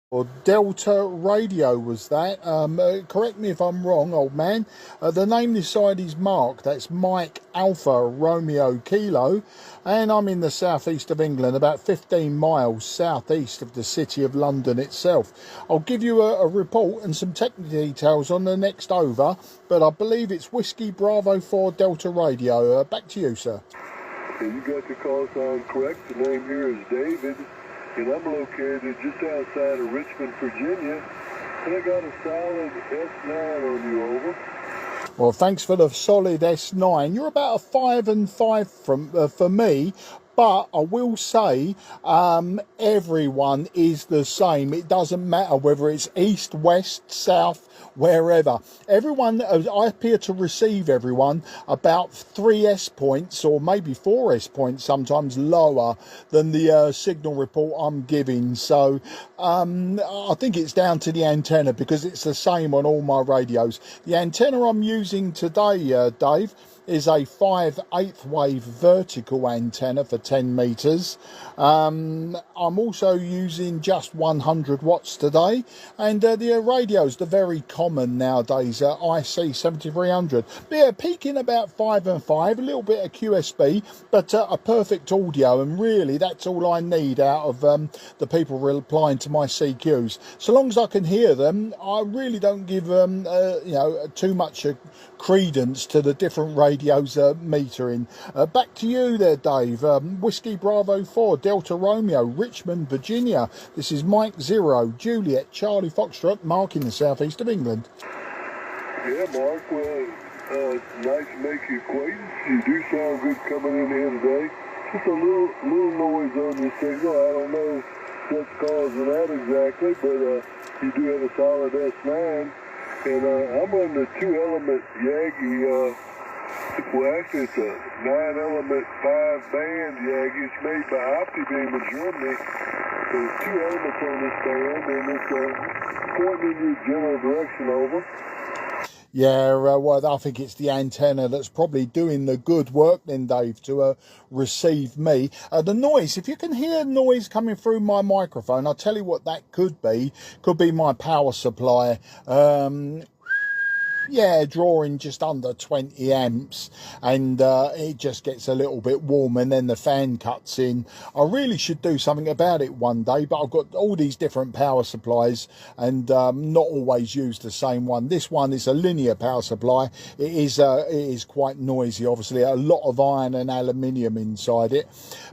Or Delta Radio was that. Correct me if I'm wrong, old man. The name this side is Mark. That's Mike Alpha Romeo Kilo. And I'm in the southeast of England, about 15 miles southeast of the city of London itself. I'll give you a report and some technical details on the next over, but I believe it's Whiskey Bravo 4 Delta Radio. Back to you, sir. Okay, you got the call sign correct. The name here is David. And I'm located just outside of Richmond, Virginia, and I got a solid S9 on you, over. Well, thanks for the solid S9. You're about a 5 and 5 from for me, but I will say everyone is the same. It doesn't matter whether it's east, west, south, wherever. Everyone, I appear to receive everyone about 3 S points or maybe 4 S points, sometimes lower than the signal report I'm giving. So I think it's down to the antenna, because it's the same on all my radios. The antenna I'm using today, Dave, is a 5/8 wave vertical antenna for 10 meters. I'm also using just 100 watts today, and the radios, the very common nowadays, IC-7300. Yeah, peaking about 5 and 5, a little bit of QSB, but a perfect audio, and really that's all I need out of the people replying to my CQs. So long as I can hear them, I really don't give too much credence to the different radios metering. Back to you there, Dave. Whiskey Bravo 4 Delta Romeo, Richmond, Virginia. This is Mike 0 Juliet Charlie Foxtrot, Mark in the southeast of England. Yeah, Mark, well, nice to make your acquaintance. You do sound good coming in here today. Just a little noise on your signal. I don't know what's causing that exactly, but you do have a solid S9. And I'm on the 2-element Yagi, well, actually it's a 9-element 5-band Yagi. It's made by Optibeam in Germany. So there's 2 elements on this band, and it's pointing in your general direction, over. Yeah, well, I think it's the antenna that's probably doing the good work then, Dave, to receive me. The noise, if you can hear noise coming through my microphone, I'll tell you what that could be. Could be my power supply. Yeah, drawing just under 20 amps, and it just gets a little bit warm, and then the fan cuts in. I really should do something about it one day, but I've got all these different power supplies and not always use the same one. This one is a linear power supply. It is quite noisy, obviously, a lot of iron and aluminium inside it.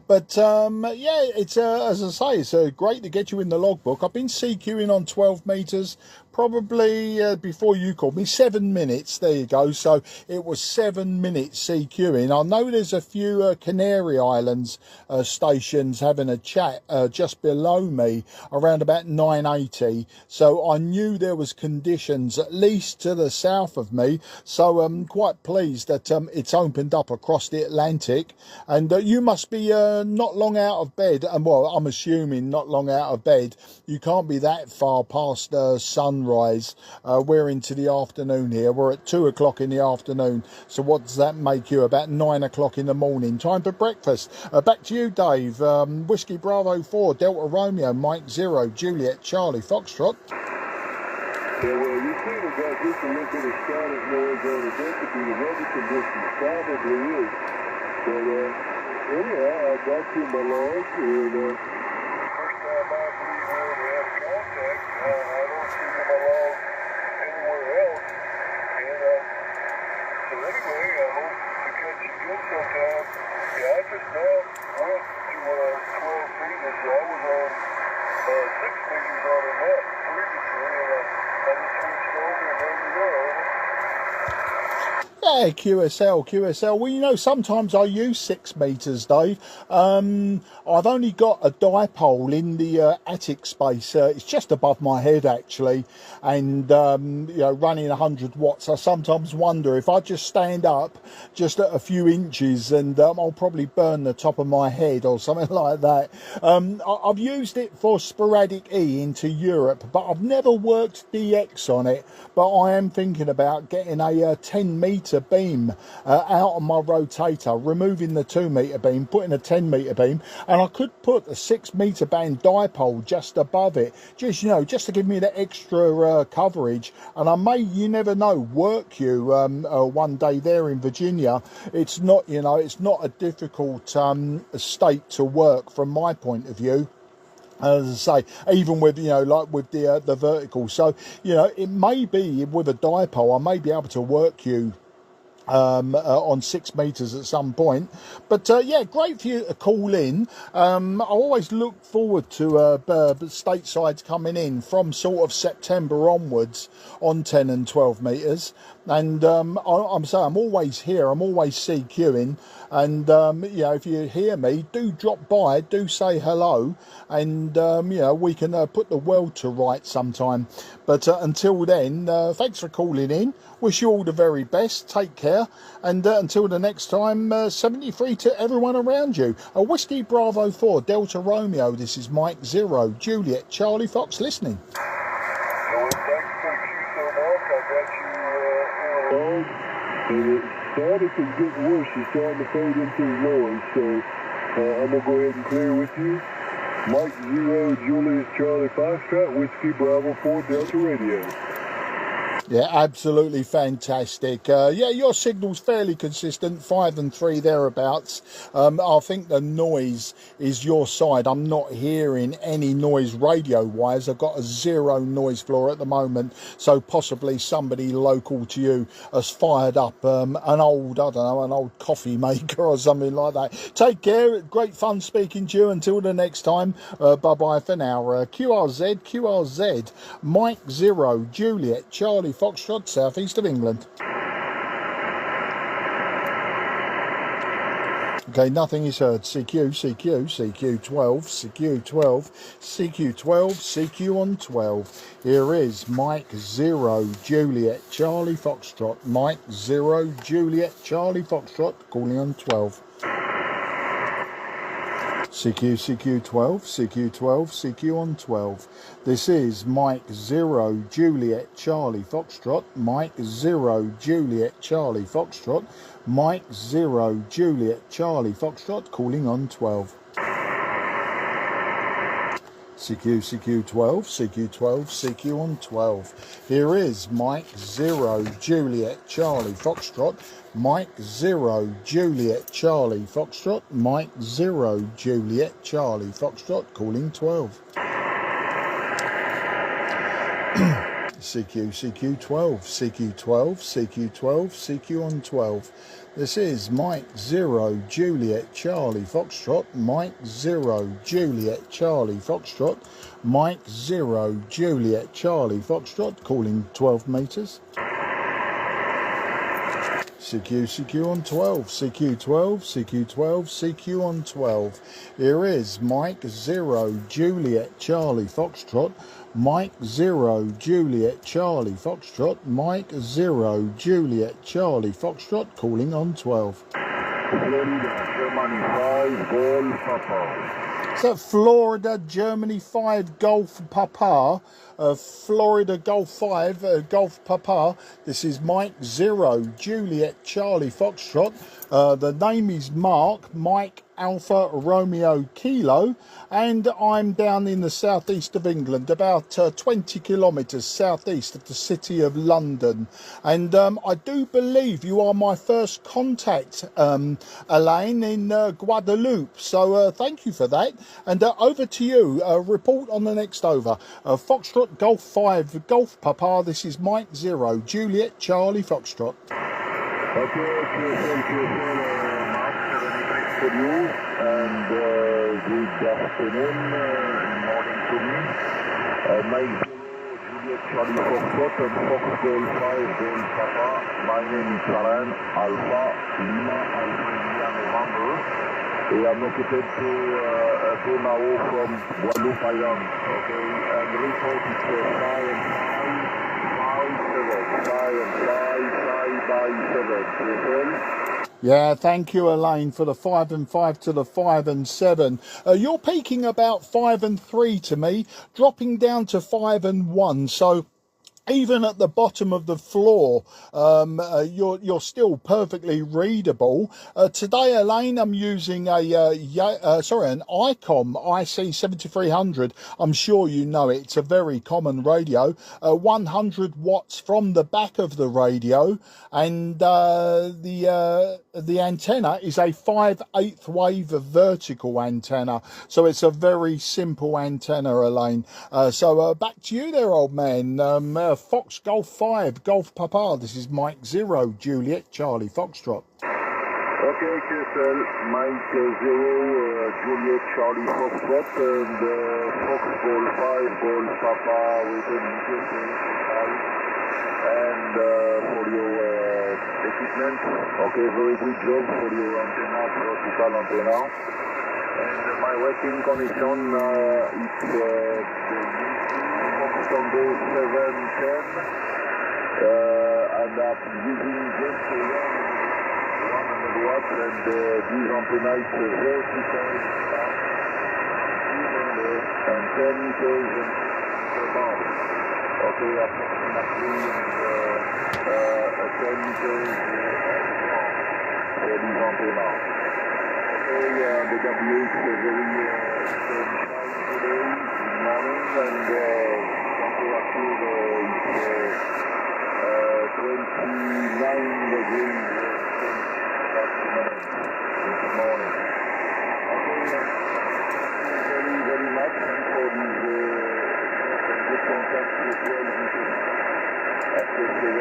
But yeah, it's as I say, it's great to get you in the logbook. I've been CQing on 12 meters, probably before you called me, 7 minutes. There you go. So it was 7 minutes CQing. I know there's a few Canary Islands stations having a chat just below me around about 980. So I knew there was conditions at least to the south of me. So I'm quite pleased that it's opened up across the Atlantic. And you must be not long out of bed. And well, I'm assuming not long out of bed. You can't be that far past sunrise. We're into the afternoon here. We're at 2 o'clock in the afternoon. So what does that make you? About 9 o'clock in the morning. Time for breakfast. Back to you, Dave. Whiskey Bravo 4 Delta Romeo Mike 0 Juliet Charlie Foxtrot. Yeah, well, you seem to got just a little bit of static noise on it. That could be the weather conditions. Probably is. But anyhow, I got you in my logs, and first time I believe we ever had contact. I don't see my logs anywhere else. And so anyway, I hope to catch you again sometime. Yeah, I just now went to 12 meters. I was on 6 meters on a net previously, and I just switched over, and there you go. Yeah, QSL. Well, you know, sometimes I use 6 meters, Dave. I've only got a dipole in the attic space. It's just above my head, actually. And, you know, running 100 watts. I sometimes wonder if I just stand up just at a few inches, and I'll probably burn the top of my head or something like that. I've used it for sporadic E into Europe, but I've never worked DX on it. But I am thinking about getting a 10 meter metre beam out of my rotator, removing the 2 metre beam, putting a 10 metre beam, and I could put a 6 metre band dipole just above it, just, you know, just to give me the extra coverage. And I may, you never know, work you one day there in Virginia. It's not, you know, it's not a difficult state to work from my point of view. As I say, even with, you know, like with the vertical. So, you know, it may be with a dipole, I may be able to work you on 6 metres at some point. But yeah, great for you to call in. I always look forward to statesides coming in from sort of September onwards on 10 and 12 metres. And I'm always here, I'm always CQing. And you know, if you hear me, do drop by, do say hello, and you know, we can put the world to right sometime. But until then, thanks for calling in. Wish you all the very best. Take care, and until the next time, 73 to everyone around you. Whiskey Bravo 4 Delta Romeo. This is Mike 0 Juliet Charlie Fox listening. Well, thanks for so much. I got you it started to get worse. It's starting to fade into noise, so I'm going to go ahead and clear with you. Mike 0 Juliet Charlie Foxtrot Whiskey Bravo 4 Delta Radio. Yeah, absolutely fantastic. Yeah, your signal's fairly consistent, 5 and 3 thereabouts. I think the noise is your side. I'm not hearing any noise radio-wise. I've got a 0 noise floor at the moment, so possibly somebody local to you has fired up an old, I don't know, an old coffee maker or something like that. Take care. Great fun speaking to you. Until the next time, bye-bye for now. QRZ, Mike 0 Juliet Charlie Foxtrot, southeast of England. Okay, nothing is heard. CQ12, CQ on 12. Here is Mike 0 Juliet Charlie Foxtrot, Mike 0 Juliet Charlie Foxtrot, calling on 12. CQ12 on 12. This is Mike 0 Juliet Charlie Foxtrot, Mike 0 Juliet Charlie Foxtrot, Mike 0 Juliet Charlie Foxtrot, calling on 12. CQ12 on 12. Here is Mike 0 Juliet Charlie Foxtrot, Mike 0 Juliet Charlie Foxtrot, Mike 0 Juliet Charlie Foxtrot, calling 12. CQ12 on 12. This is Mike 0 Juliet Charlie Foxtrot, Mike 0 Juliet Charlie Foxtrot, Mike 0 Juliet Charlie Foxtrot, calling 12 metres. CQ on 12, CQ on 12. Here is Mike 0 Juliet Charlie Foxtrot, Mike 0 Juliet Charlie Foxtrot, Mike 0 Juliet Charlie Foxtrot, calling on 12. So Florida, Germany 5, Golf Papa, Florida Golf 5, Golf Papa. This is Mike 0 Juliet Charlie Foxtrot. The name is Mark, Mike Alpha Romeo Kilo, and I'm down in the southeast of England, about 20 kilometres southeast of the city of London. And I do believe you are my first contact, Elaine, in Guadeloupe. So thank you for that. And over to you. Report on the next over. Foxtrot Golf 5, Golf Papa. This is Mike 0 Juliet Charlie Foxtrot. For you, and good afternoon, morning to me. Mike 0 Juliet Charlie Foxtrot and Fox Golf 5 Golf Papa. My name is Alan Alpha Lima Alpha India November. I'm located to Donau from Guadeloupe Island. Okay, and the report is 5 and 5 by 7. Yeah, thank you, Elaine, for the 5 and 5 to the 5 and 7. You're peaking about 5 and 3 to me, dropping down to 5 and 1. So even at the bottom of the floor, you're still perfectly readable. Today, Elaine, I'm using an ICOM IC-7300. I'm sure you know it. It's a very common radio. 100 watts from the back of the radio, and the antenna is a 5/8 wave vertical antenna. So it's a very simple antenna, Elaine. So back to you there, old man. Fox Golf 5, Golf Papa. This is Mike 0, Juliet, Charlie, Foxtrot. Okay, QSL, Mike 0, Juliet, Charlie, Foxtrot, and Fox Golf 5, Golf Papa with an interesting size. And for your equipment, okay, very good job for your antenna, vertical antenna. And my working condition is the Sunday 710, and I'm using just 100 watts, and this antenna is vertical and 10 meters per bound. Okay, approximately 10 meters for this antenna. Okay, the W is very sunshine today, good morning, and temperature is 29 degrees this morning. Okay, very, very much for this good contact with well after 7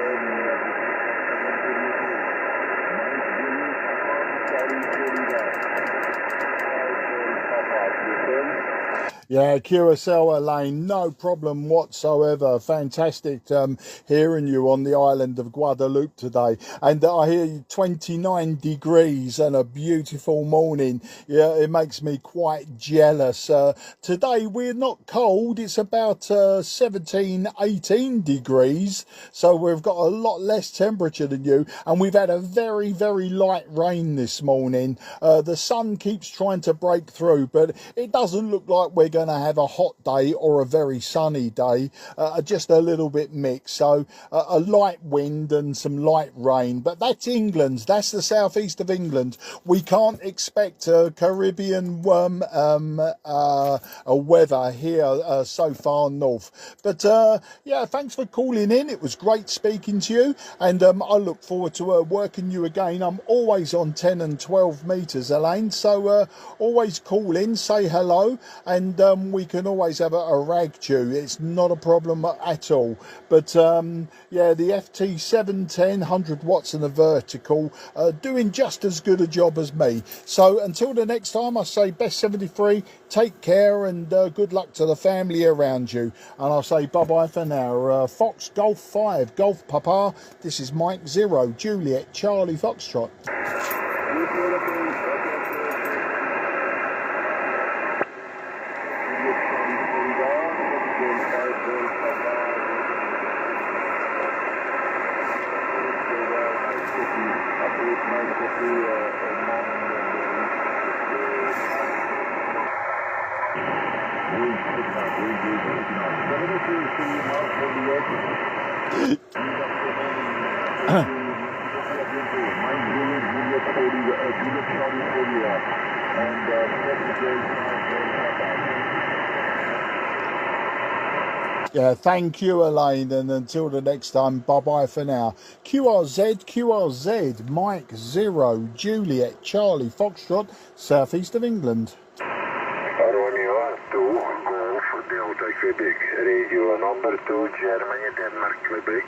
Yeah, QSL, Elaine, no problem whatsoever. Fantastic hearing you on the island of Guadeloupe today. And I hear you 29 degrees and a beautiful morning. Yeah, it makes me quite jealous. Today we're not cold. It's about 17, 18 degrees. So we've got a lot less temperature than you. And we've had a very, very light rain this morning. The sun keeps trying to break through, but it doesn't look like we're going to have a hot day or a very sunny day, just a little bit mixed. So a light wind and some light rain, but that's England. That's the southeast of England. We can't expect Caribbean weather here so far north. But yeah, thanks for calling in. It was great speaking to you, and I look forward to working you again. I'm always on 10 and 12 meters, Elaine, so always call in, say hello, and we can always have a rag chew. It's not a problem at all. But yeah, the FT710, 100 watts and a vertical, doing just as good a job as me. So until the next time, I say best 73, take care, and good luck to the family around you. And I'll say bye-bye for now. Fox Golf 5, Golf Papa. This is Mike 0, Juliet, Charlie, Foxtrot. Yeah, thank you, Elaine, and until the next time, bye-bye for now. QRZ, Mike 0, Juliet, Charlie, Foxtrot, southeast of England. Romeo 2, Golf, Delta, Quebec. Radio number 2, Germany, Denmark, Quebec.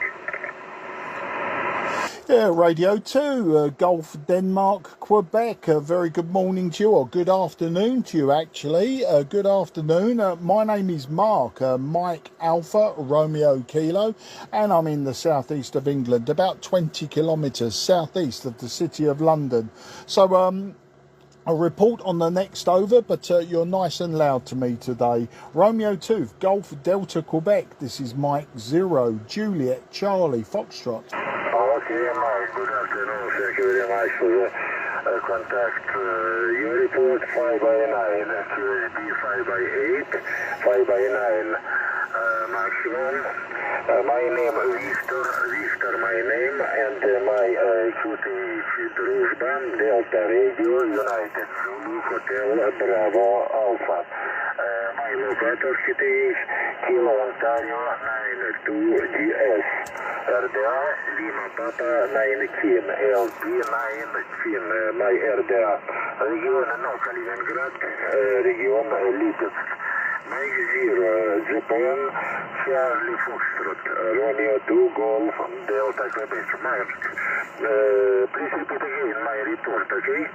Yeah, Radio 2, Gulf, Denmark, Quebec. A very good morning to you, or good afternoon to you, actually. Good afternoon. My name is Mark, Mike Alpha, Romeo Kilo, and I'm in the southeast of England, about 20 kilometres southeast of the city of London. So, I'll report on the next over, but you're nice and loud to me today. Romeo 2, Golf, Delta, Quebec. This is Mike 0, Juliet, Charlie, Foxtrot. Okay, Mike, good afternoon. Thank you very much for the contact. Your report 5 by 9, QSB 5 by 8, 5 by 9. My maximum. My name is Victor, my name, and my CQ12m Delta Radio United Zulu Hotel Bravo Alpha. My locator city is Kilo Ontario 92GS. RDA Lima Papa 19, LP 19, my RDA. Регион, Калининград, регион Липецк. Mike 0, Japan, Charlie Foxtrot, Romeo 2, Golf, Delta Quebec, Mike. Please repeat again my report, okay?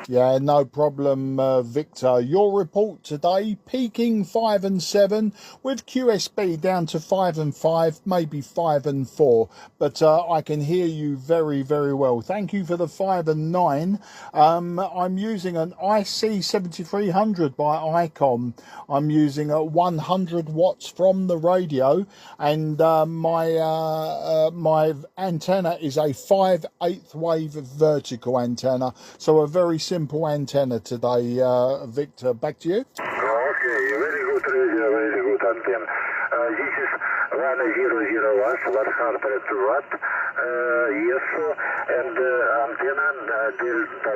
Yeah, no problem, Victor. Your report today, peaking 5 and 7, with QSB down to 5 and 5, maybe 5 and 4. But I can hear you very, very well. Thank you for the 5 and 9. I'm using an IC-7300 by ICOM. I'm using 100 watts from the radio, and my antenna is a 5/8 wave vertical antenna. So a very simple antenna today, Victor. Back to you. Okay, very good radio, very good antenna. This is 100 watts, 100 watt. Yes, and antenna Delta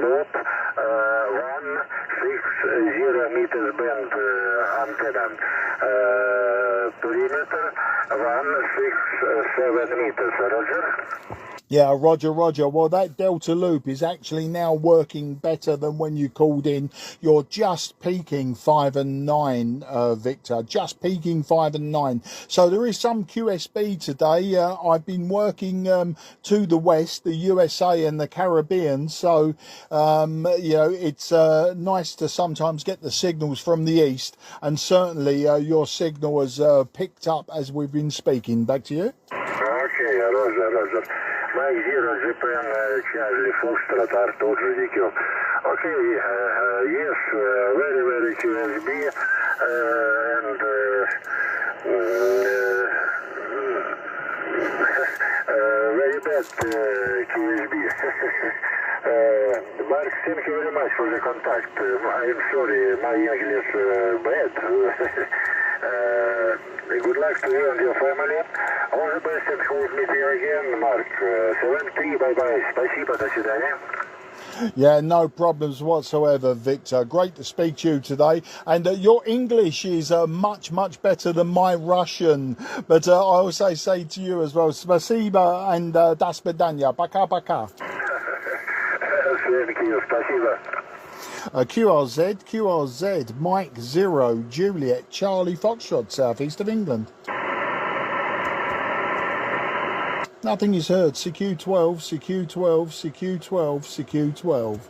loop, 160 meters band antenna. Perimeter 167 meters. Roger. Yeah, Roger, Roger. Well, that Delta loop is actually now working better than when you called in. You're just peaking 5 and 9, Victor. Just peaking 5 and 9. So there is some QSB today. I've been working to the west, the USA and the Caribbean. So, you know, it's nice to sometimes get the signals from the east. And certainly your signal has picked up as we've been speaking. Back to you. Okay, Roger, Roger. Mike 0, Japan, Charlie Foxtrot, Arthur GQ. Okay, yes, very, very QSB, and very bad QSB. Mark, thank you very much for the contact. I'm sorry, my English bad. Good luck to you and your family. All the best and hope meeting again, Mark. 7-3, bye-bye. Спасибо, до свидания. Yeah, no problems whatsoever, Victor. Great to speak to you today. And your English is much, much better than my Russian. But I also say to you as well, спасибо and до свидания. Пока-пока. Thank you, спасибо. QRZ, Mike 0, Juliet, Charlie Foxtrot, southeast of England. Nothing is heard. CQ12, CQ12, CQ12, CQ12.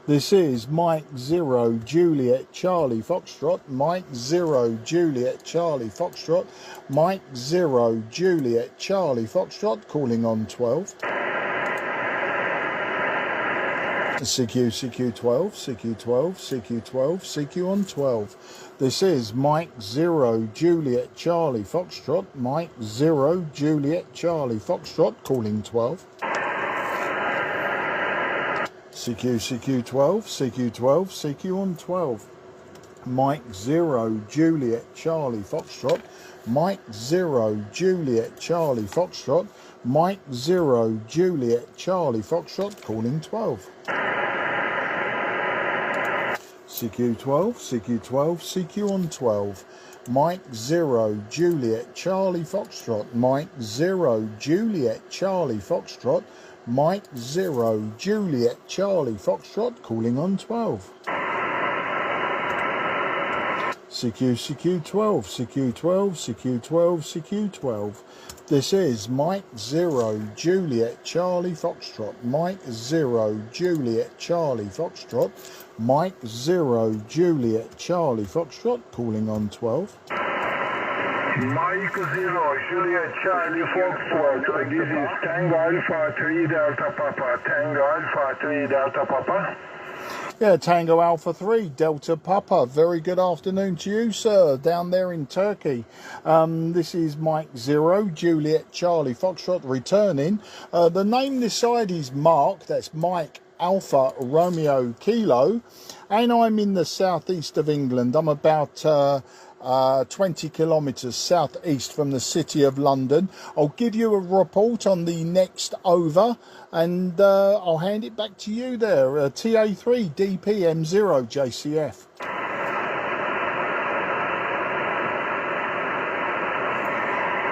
This is Mike 0, Juliet, Charlie Foxtrot, Mike 0, Juliet, Charlie Foxtrot, Mike 0, Juliet, Charlie Foxtrot, calling on 12. CQ12, CQ12, CQ12, CQ on 12. This is Mike 0, Juliet, Charlie Foxtrot, Mike 0, Juliet, Charlie Foxtrot, calling 12. CQ12, CQ12, CQ on 12. Mike 0, Juliet, Charlie Foxtrot, Mike 0, Juliet, Charlie Foxtrot, Mike 0, Juliet, Charlie Foxtrot, calling 12. CQ12, CQ12, CQ on 12. Mike 0, Juliet, Charlie Foxtrot, Mike 0, Juliet, Charlie Foxtrot, Mike 0, Juliet, Charlie Foxtrot, calling on 12. CQ12, CQ12, CQ12, CQ12. This is Mike 0, Juliet, Charlie Foxtrot, Mike 0, Juliet, Charlie Foxtrot, Mike 0, Juliet, Charlie Foxtrot, calling on 12. Mike 0, Juliet, Charlie Foxtrot, this is Tango Alpha 3 Delta Papa, Tango Alpha 3 Delta Papa. Yeah, Tango Alpha 3, Delta Papa. Very good afternoon to you, sir, down there in Turkey. This is Mike 0, Juliet, Charlie Foxtrot, returning. The name this side is Mark, that's Mike Alpha Romeo Kilo, and I'm in the southeast of England. I'm about 20 kilometres southeast from the city of London. I'll give you a report on the next over, and I'll hand it back to you there. TA3 DPM0 JCF.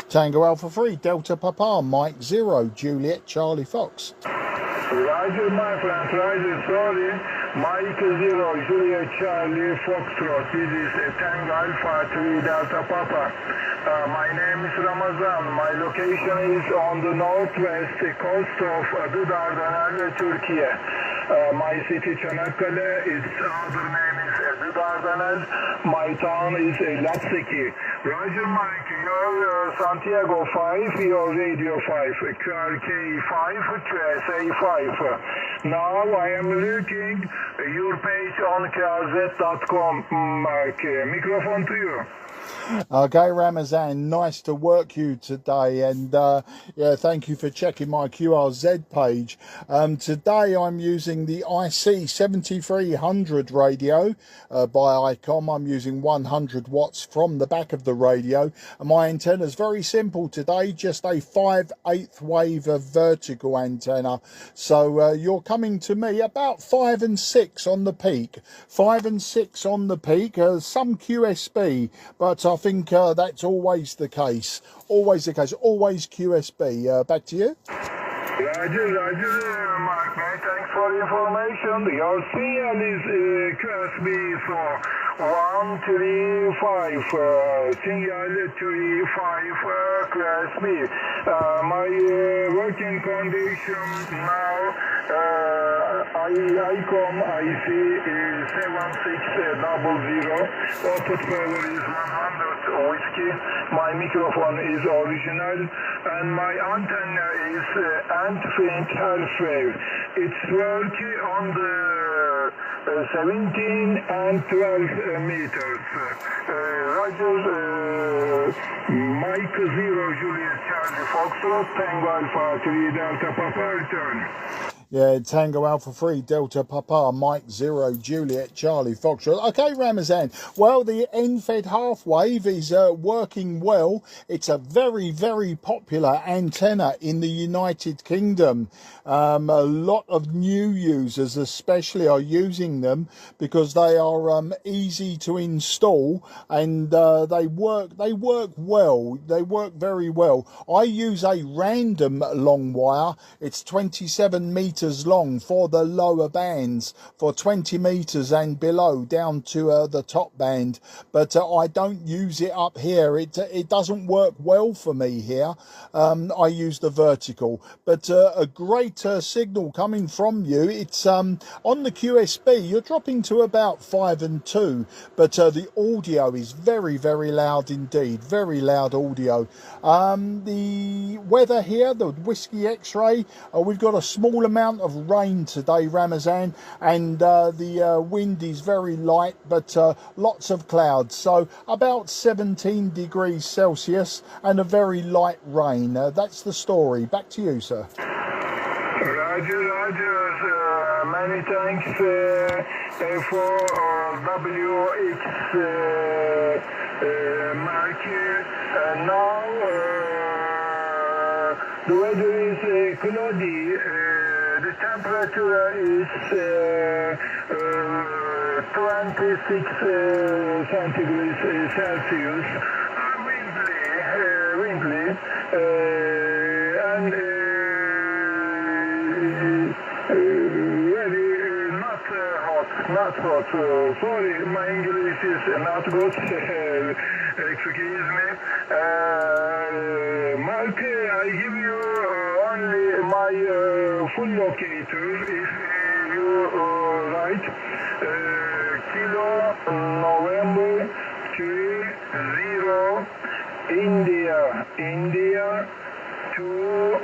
Tango Alpha 3 Delta Papa Mike 0 Juliet Charlie Fox. Roger, my friend, Roger, sorry. Mike 0 Juliet Charlie Foxtrot. This is Tango Alpha 3 Delta Papa. My name is Ramazan. My location is on the northwest coast of the Dardanelles, Turkey. My city Çanakkale, its other name is the Dardanelles. My town is Lapseki. Roger, Mike, your Santiago 5, your radio 5, QRK 5, QSA 5. Now I am looking your page on krz.com. Mark, microphone to you. Okay, Ramazan, nice to work you today, and yeah, thank you for checking my QRZ page. Today I'm using the IC-7300 radio by ICOM. I'm using 100 watts from the back of the radio, and my antenna is very simple today, just a 5/8 wave of vertical antenna. So you're coming to me about 5 and 6 on the peak, 5 and 6 on the peak, some QSB, but I think that's always the case. Always the case. Always QSB. Back to you. Roger, Mark. Thanks for the information. Your signal is QSB, so 135. Signal 35 QSB. My working condition now. ICOM IC 7600. Output power is 100 whiskey. My microphone is original, and my antenna is end-faint half wave. It's working on the 17 and 12 meters. Roger, Mike 0 Juliet Charlie Foxtrot, Tango Alpha 3 Delta Papa, return. Yeah, Tango Alpha 3 Delta Papa Mike 0 Juliet Charlie Foxtrot. Okay, Ramazan. Well, the end-fed half wave is working well. It's a very, very popular antenna in the United Kingdom. A lot of new users especially are using them because they are easy to install, and they work well. They work very well. I use a random long wire. It's 27 meters long for the lower bands, for 20 meters and below down to the top band, but I don't use it up here. It doesn't work well for me here. I use the vertical, but a great signal coming from you. It's on the QSB you're dropping to about 5 and 2, but the audio is very, very loud indeed. Very loud audio. The weather here, the Whiskey X-ray, we've got a small amount of rain today, Ramazan, and the wind is very light, but lots of clouds, so about 17 degrees Celsius and a very light rain. That's the story. Back to you, sir. Roger, many thanks for WX market. Now the weather is cloudy. The temperature is 26 centigrades Celsius. Windly, and very not hot. Sorry, my English is not good. Excuse me. Mark, I give you only my full locator if you write Kilo November 30 India 2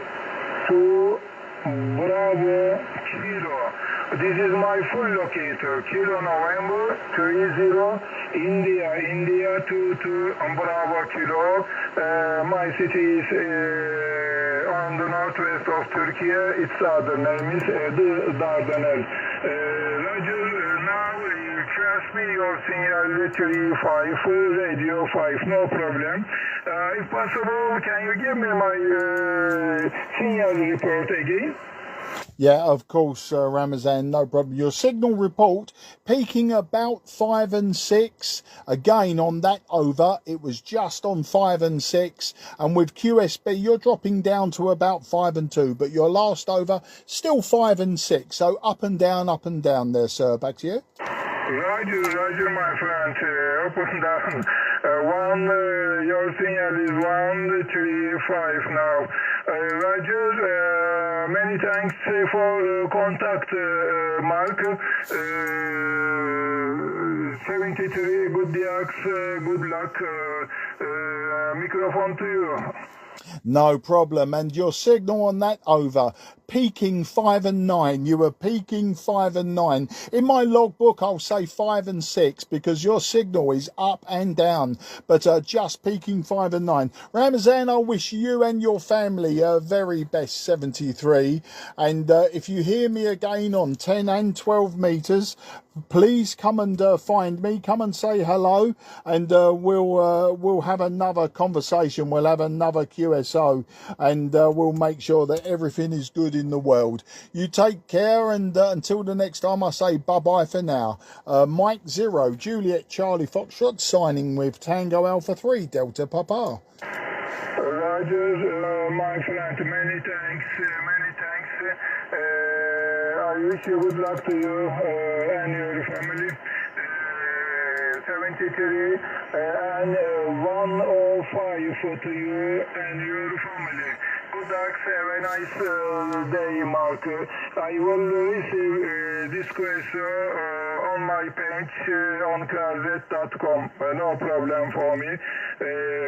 Bravo Kilo. This is my full locator. Kilo November 30 India 2 Bravo Kilo. My city is on the northwest of Turkey. Its other name is the Dardanelles. Roger, now transmit your signal 35, radio 5, no problem. If possible, can you give me my signal report again? Yeah, of course, Ramazan, no problem. Your signal report peaking about 5 and 6. Again, on that over, it was just on 5 and 6. And with QSB, you're dropping down to about 5 and 2. But your last over, still 5 and 6. So up and down there, sir. Back to you. Roger, my friend. Up and down. Your signal is 135 now. Roger, many thanks for contact, Mark. 73, good diaks, good luck. Microphone to you. No problem. And your signal on that over, peaking 5 and 9. You were peaking 5 and 9. In my logbook, I'll say 5 and 6 because your signal is up and down, but just peaking 5 and 9. Ramazan, I wish you and your family very best 73. And if you hear me again on 10 and 12 meters, please come and find me. Come and say hello, and we'll have another conversation. We'll have another QSO, and we'll make sure that everything is good in the world. You take care, and until the next time, I say bye-bye for now. Mike 0, Juliet Charlie Foxtrot, signing with Tango Alpha 3, Delta Papa. Roger, my friend, many thanks. I wish you good luck to you and your family. 73 and 105 to you and your family. Good luck, have a nice day, Mark. I will receive this question on my page on carzet.com. No problem for me.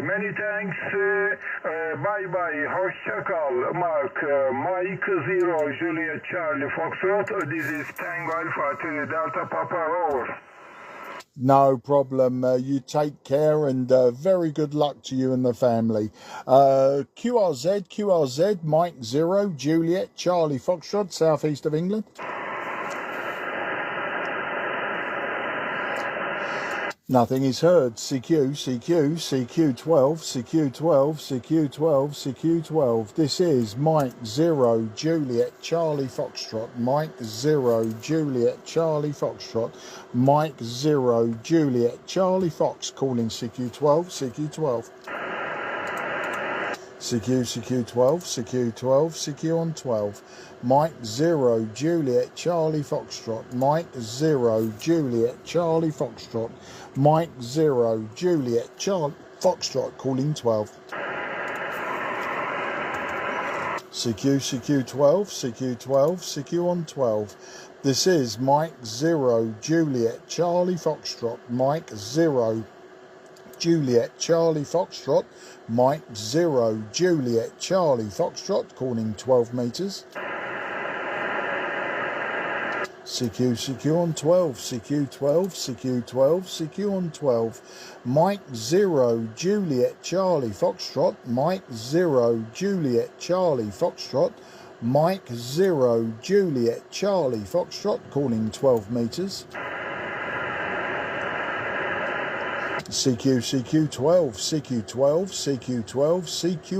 Many thanks. Bye-bye. Hoşça kal, Mark. Mike 0, Juliet Charlie Foxtrot. This is Tango Alpha 3, Delta Papa, over. No problem. You take care, and very good luck to you and the family. QRZ, Mike 0, Juliet, Charlie Foxtrot, southeast of England. Nothing is heard. CQ12. This is Mike 0, Juliet, Charlie Foxtrot. Mike 0, Juliet, Charlie Foxtrot. Mike 0, Juliet, Charlie Fox, calling CQ12. CQ on 12. Mike 0, Juliet, Charlie Foxtrot. Mike 0, Juliet, Charlie Foxtrot. Mike 0, Juliet, Charlie Foxtrot, calling 12. CQ12 on 12. This is Mike 0, Juliet, Charlie Foxtrot. Mike 0, Juliet, Charlie Foxtrot. Mike 0, Juliet, Charlie Foxtrot, calling 12 meters. CQ on 12. CQ on 12. Mike 0, Juliet, Charlie Foxtrot. Mike 0, Juliet, Charlie Foxtrot. Mike 0, Juliet, Charlie Foxtrot, calling 12 meters. CQ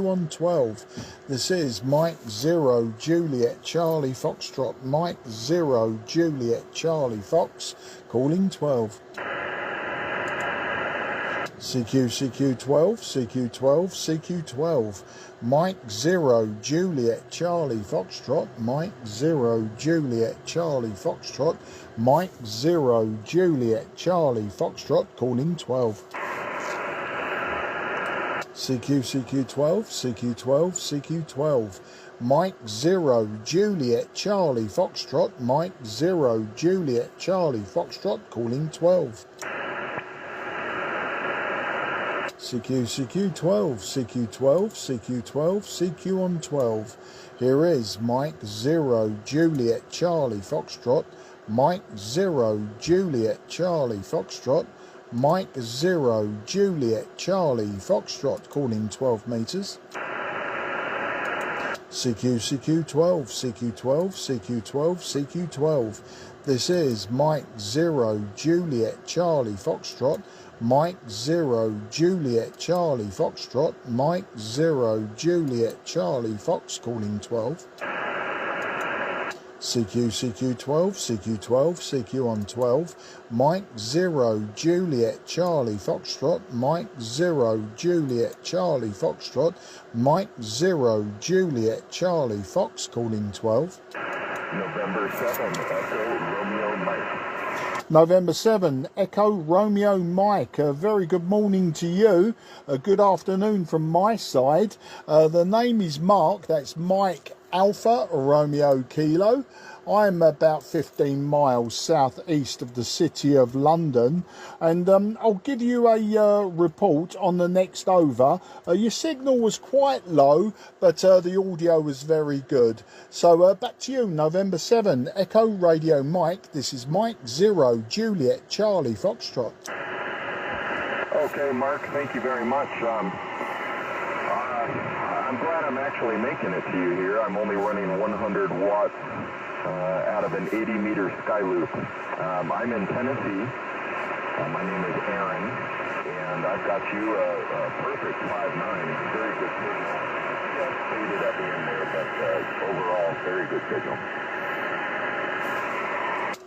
on 12. This is Mike 0, Juliet, Charlie Foxtrot. Mike 0, Juliet, Charlie Fox, calling 12. CQ12. Mike 0, Juliet, Charlie Foxtrot. Mike 0, Juliet, Charlie Foxtrot. Mike 0, Juliet, Charlie Foxtrot, calling 12. CQ12. Mike 0, Juliet, Charlie Foxtrot. Mike 0, Juliet, Charlie Foxtrot, calling 12. CQ12. CQ on 12. Here is Mike 0, Juliet, Charlie Foxtrot. Mike 0, Juliet, Charlie Foxtrot. Mike 0, Juliet, Charlie Foxtrot, calling 12 meters. CQ12. This is Mike 0 Juliet Charlie Foxtrot. Mike 0 Juliet Charlie Foxtrot. Mike 0 Juliet Charlie Fox calling 12. CQ12, CQ12, CQ on 12. Mike 0 Juliet Charlie Foxtrot. Mike 0 Juliet Charlie Foxtrot. Mike 0 Juliet Charlie Fox calling 12. November 7, Echo Romeo Mike. November 7, Echo Romeo Mike. A very good morning to you. A good afternoon from my side. The name is Mark. That's Mike Alpha Romeo Kilo. I'm about 15 miles southeast of the city of London, and I'll give you a report on the next over. Your signal was quite low, but the audio was very good. So back to you, November 7, Echo Radio Mike. This is Mike 0 Juliet Charlie Foxtrot. Okay, Mark, thank you very much. I'm glad I'm actually making it to you here. I'm only running 100 watts out of an 80-meter sky loop. I'm in Tennessee. My name is Aaron, and I've got you a perfect 5.9. Very good signal. Just faded at the end there, but overall, very good signal.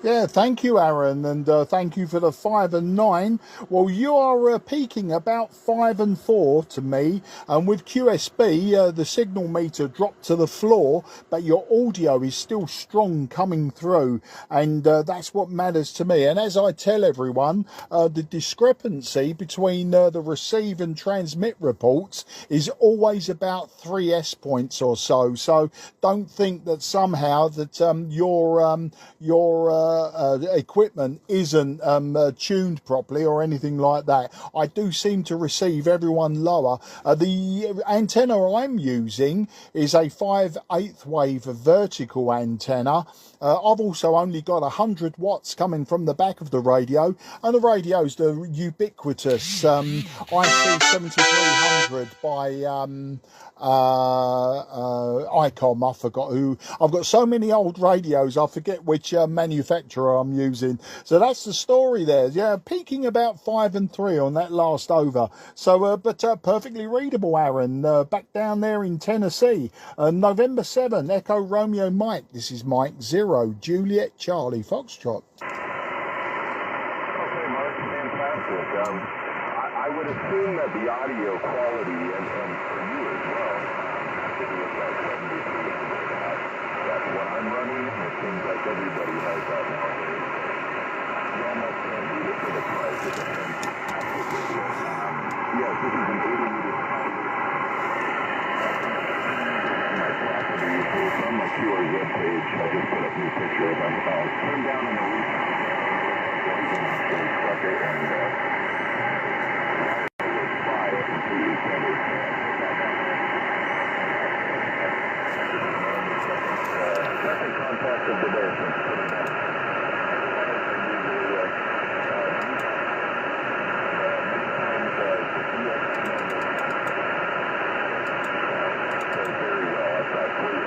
Yeah, thank you, Aaron, and thank you for the 5 and 9. Well, you are peaking about 5 and 4 to me, and with QSB, the signal meter dropped to the floor, but your audio is still strong coming through, and that's what matters to me. And as I tell everyone, the discrepancy between the receive and transmit reports is always about 3 S points or so. So don't think that somehow that your equipment isn't tuned properly or anything like that. I do seem to receive everyone lower. The antenna I'm using is a 5/8 wave vertical antenna. I've also only got 100 watts coming from the back of the radio, and the radio's the ubiquitous IC-7300 by ICOM. I forgot who. I've got so many old radios, I forget which manufacturer I'm using. So that's the story there. Yeah, peaking about 5 and 3 on that last over. So, but perfectly readable, Aaron. Back down there in Tennessee. November 7, Echo Romeo Mike. This is Mike 0 Juliet Charlie Foxtrot. Okay, Mark, fantastic. I would assume that the audio quality, and for you as well, if it was like 73, that's what I'm running. It seems like everybody has that nowadays. You almost can't beat it for the price. It's a fantastic video. Yes, this is an 80-meter sky loop. My property is on my QRZ page. I just put up a new picture of them. Turned down on the roof. Actually struck it and completely covered. Second contact of the day since putting that. Very well. I've got great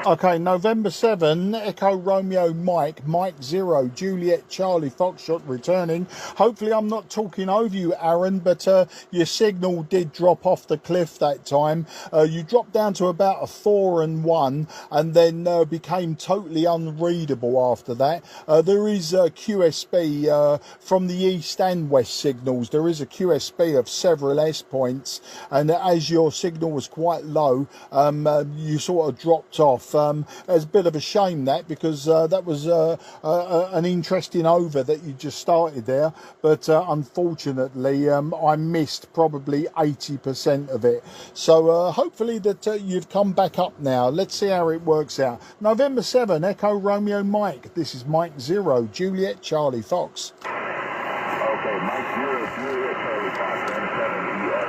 Okay, November 7, Echo Romeo Mike, Mike 0, Juliet Charlie Foxtrot returning. Hopefully I'm not talking over you, Aaron, but your signal did drop off the cliff that time. You dropped down to about a 4 and 1 and then became totally unreadable after that. There is a QSB from the east and west signals. There is a QSB of several S points, and as your signal was quite low, you sort of dropped off. It's a bit of a shame that, because that was an interesting over that you just started there, but unfortunately I missed probably 80% of it. So hopefully that you've come back up now. Let's see how it works out. November 7, Echo Romeo Mike. This is Mike 0 Juliet Charlie Fox. Okay, Mike 0 Juliet Charlie Fox, N7ERN.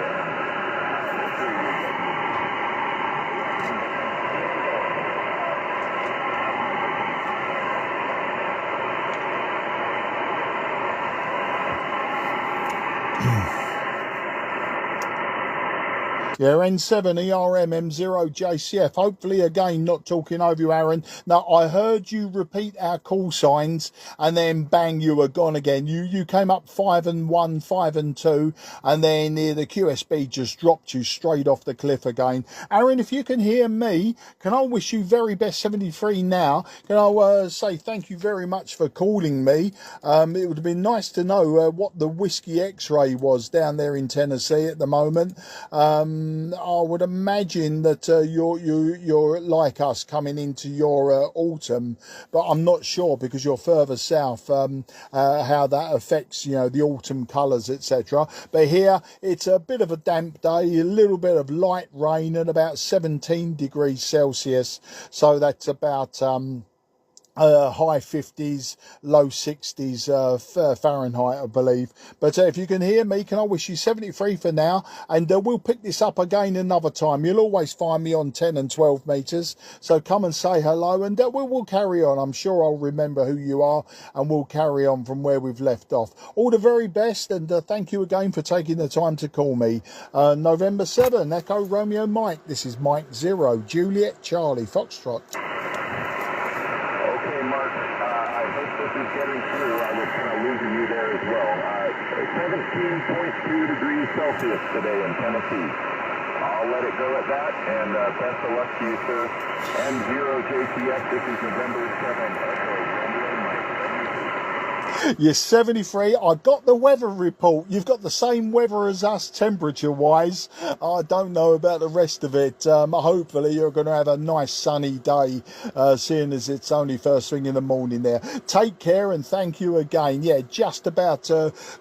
Yeah, N7ERMM0JCF. Hopefully, again, not talking over you, Aaron. Now, I heard you repeat our call signs, and then bang, you were gone again. You came up 5 and 1, 5 and 2, and then the QSB just dropped you straight off the cliff again. Aaron, if you can hear me, can I wish you very best 73 now? Can I say thank you very much for calling me? It would have been nice to know what the Whiskey X-ray was down there in Tennessee at the moment. I would imagine that you're like us coming into your autumn, but I'm not sure because you're further south how that affects the autumn colours, etc. But here it's a bit of a damp day, a little bit of light rain, and about 17 degrees Celsius. So that's about high 50s, low 60s Fahrenheit, I believe. But if you can hear me, can I wish you 73 for now? And we'll pick this up again another time. You'll always find me on 10 and 12 metres. So come and say hello, and we'll carry on. I'm sure I'll remember who you are, and we'll carry on from where we've left off. All the very best, and thank you again for taking the time to call me. November 7, Echo Romeo Mike. This is Mike 0, Juliet Charlie Foxtrot. Getting through, I was kind of losing you there as well. 17.2 degrees Celsius today in Tennessee. I'll let it go at that, and best of luck to you, sir. M0JCF, this is November 7, Echo Romeo Mike. You're 73. I got the weather report. You've got the same weather as us, temperature-wise. I don't know about the rest of it. Hopefully, you're going to have a nice sunny day, seeing as it's only first thing in the morning there. Take care, and thank you again. Yeah, just about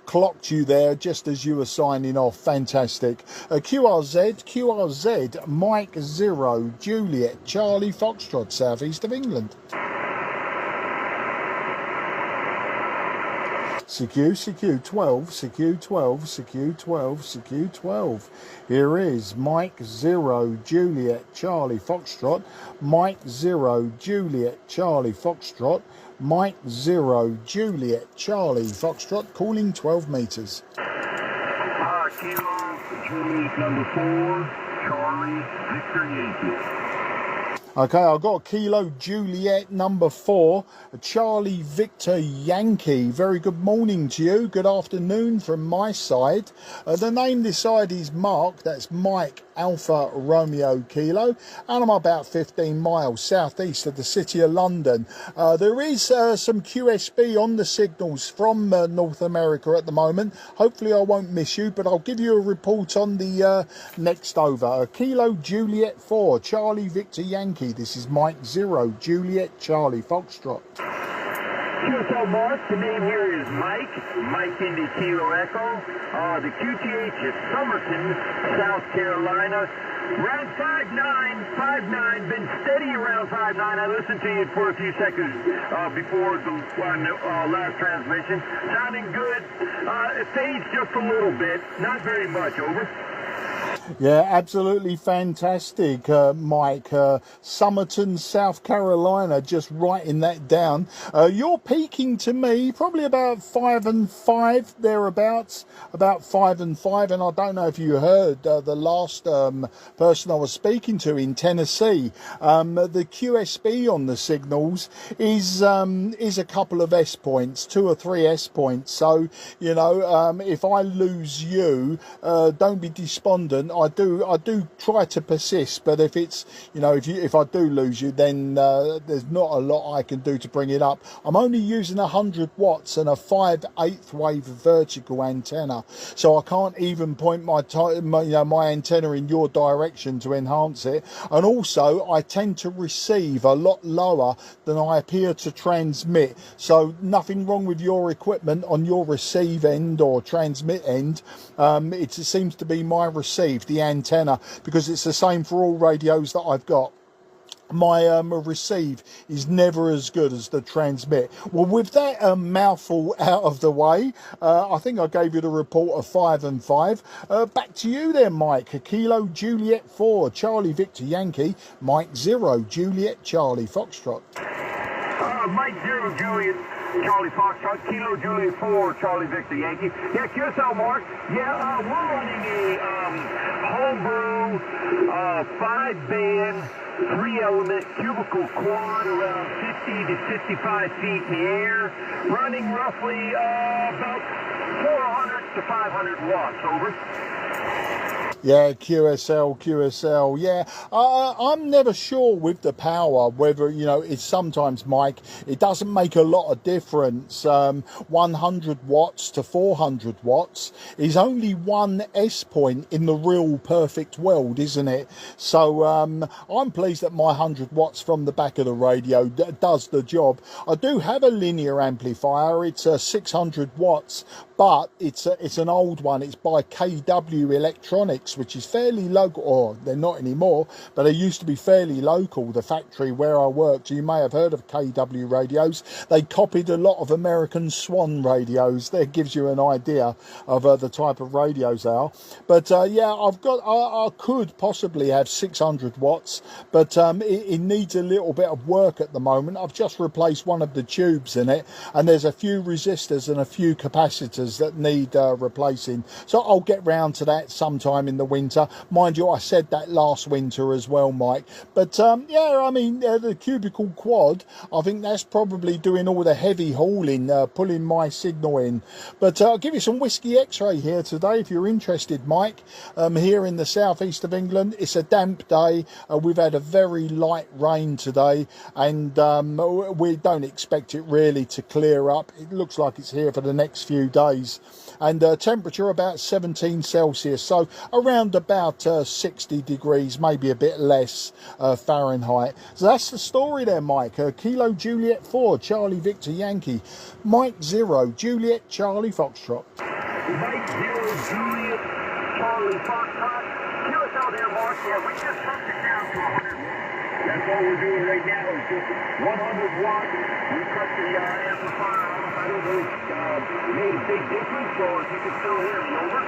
clocked you there, just as you were signing off. Fantastic. QRZ, Mike 0, Juliet, Charlie Foxtrot, southeast of England. CQ12. Here is Mike 0, Juliet, Charlie Foxtrot. Mike 0, Juliet, Charlie Foxtrot. Mike 0, Juliet, Charlie Foxtrot, calling 12 metres. Kilo, Juliet number 4, Charlie, Victor Yankee. Okay, I've got Kilo Juliet number 4, Charlie Victor Yankee. Very good morning to you. Good afternoon from my side. The name this side is Mark. That's Mike Alpha Romeo Kilo. And I'm about 15 miles southeast of the city of London. There is some QSB on the signals from North America at the moment. Hopefully I won't miss you, but I'll give you a report on the next over. Kilo Juliet 4, Charlie Victor Yankee. This is Mike 0, Juliet, Charlie Foxtrot. QSL Mark, the name here is Mike Indy Kilo Echo. The QTH is Somerton, South Carolina. Around 5'9", been steady around 5'9". I listened to you for a few seconds before the last transmission. Sounding good. It fades just a little bit, not very much, over. Yeah, absolutely fantastic, Mike. Somerton, South Carolina, just writing that down. You're peaking to me probably about 5 and 5 thereabouts, about 5 and 5. And I don't know if you heard the last person I was speaking to in Tennessee. The QSB on the signals is a couple of S points, 2 or 3 S points. So if I lose you, don't be despondent. I do try to persist, but if it's if I do lose you, then there's not a lot I can do to bring it up. I'm only using 100 watts and a 5/8 wave vertical antenna, so I can't even point my antenna in your direction to enhance it. And also I tend to receive a lot lower than I appear to transmit, so nothing wrong with your equipment on your receive end or transmit end. It seems to be my receive, the antenna, because it's the same for all radios that I've got. My receive is never as good as the transmit. Well, with that mouthful out of the way, I think I gave you the report of 5 and 5. Back to you then, Mike. Kilo Juliet 4, Charlie Victor Yankee. Mike 0, Juliet Charlie Foxtrot. Mike 0, Juliet Charlie Foxtrot, Kilo Juliet 4, Charlie Victor Yankee. Yeah, QSL Mark. Yeah, we're running a homebrew 5-band, 3-element cubicle quad around 50 to 55 feet in the air, running roughly about 400 to 500 watts, over. Yeah, QSL, yeah. I'm never sure with the power whether, you know, it's sometimes, Mike, it doesn't make a lot of difference. 100 watts to 400 watts is only one S point in the real perfect world, isn't it? So I'm pleased that my 100 watts from the back of the radio does the job. I do have a linear amplifier. It's 600 watts, but it's an old one. It's by KW Electronics, which is fairly local, or they're not anymore, but they used to be fairly local, the factory where I worked. You may have heard of KW radios. They copied a lot of American Swan radios. That gives you an idea of the type of radios they are. But yeah, I could possibly have 600 watts, but it needs a little bit of work at the moment. I've just replaced one of the tubes in it, and there's a few resistors and a few capacitors that need replacing. So I'll get round to that sometime in the winter. Mind you, I said that last winter as well, Mike. But yeah, I mean, the cubicle quad, I think that's probably doing all the heavy hauling, pulling my signal in. But I'll give you some Whiskey X-ray here today if you're interested, Mike. Here in the southeast of England, it's a damp day. We've had a very light rain today, and we don't expect it really to clear up. It looks like it's here for the next few days. And temperature about 17 Celsius, so around about 60 degrees, maybe a bit less Fahrenheit. So that's the story there, Mike. Kilo Juliet 4, Charlie Victor Yankee. Mike 0, Juliet Charlie Foxtrot. Mike 0, Juliet Charlie Foxtrot. QSL there, Mark. Yeah, we just dropped it down to 100 watts. That's all we're doing right now is just 100 watts. We cut the amplifier off. I don't know if it made a big difference, or if you can still hear me, over.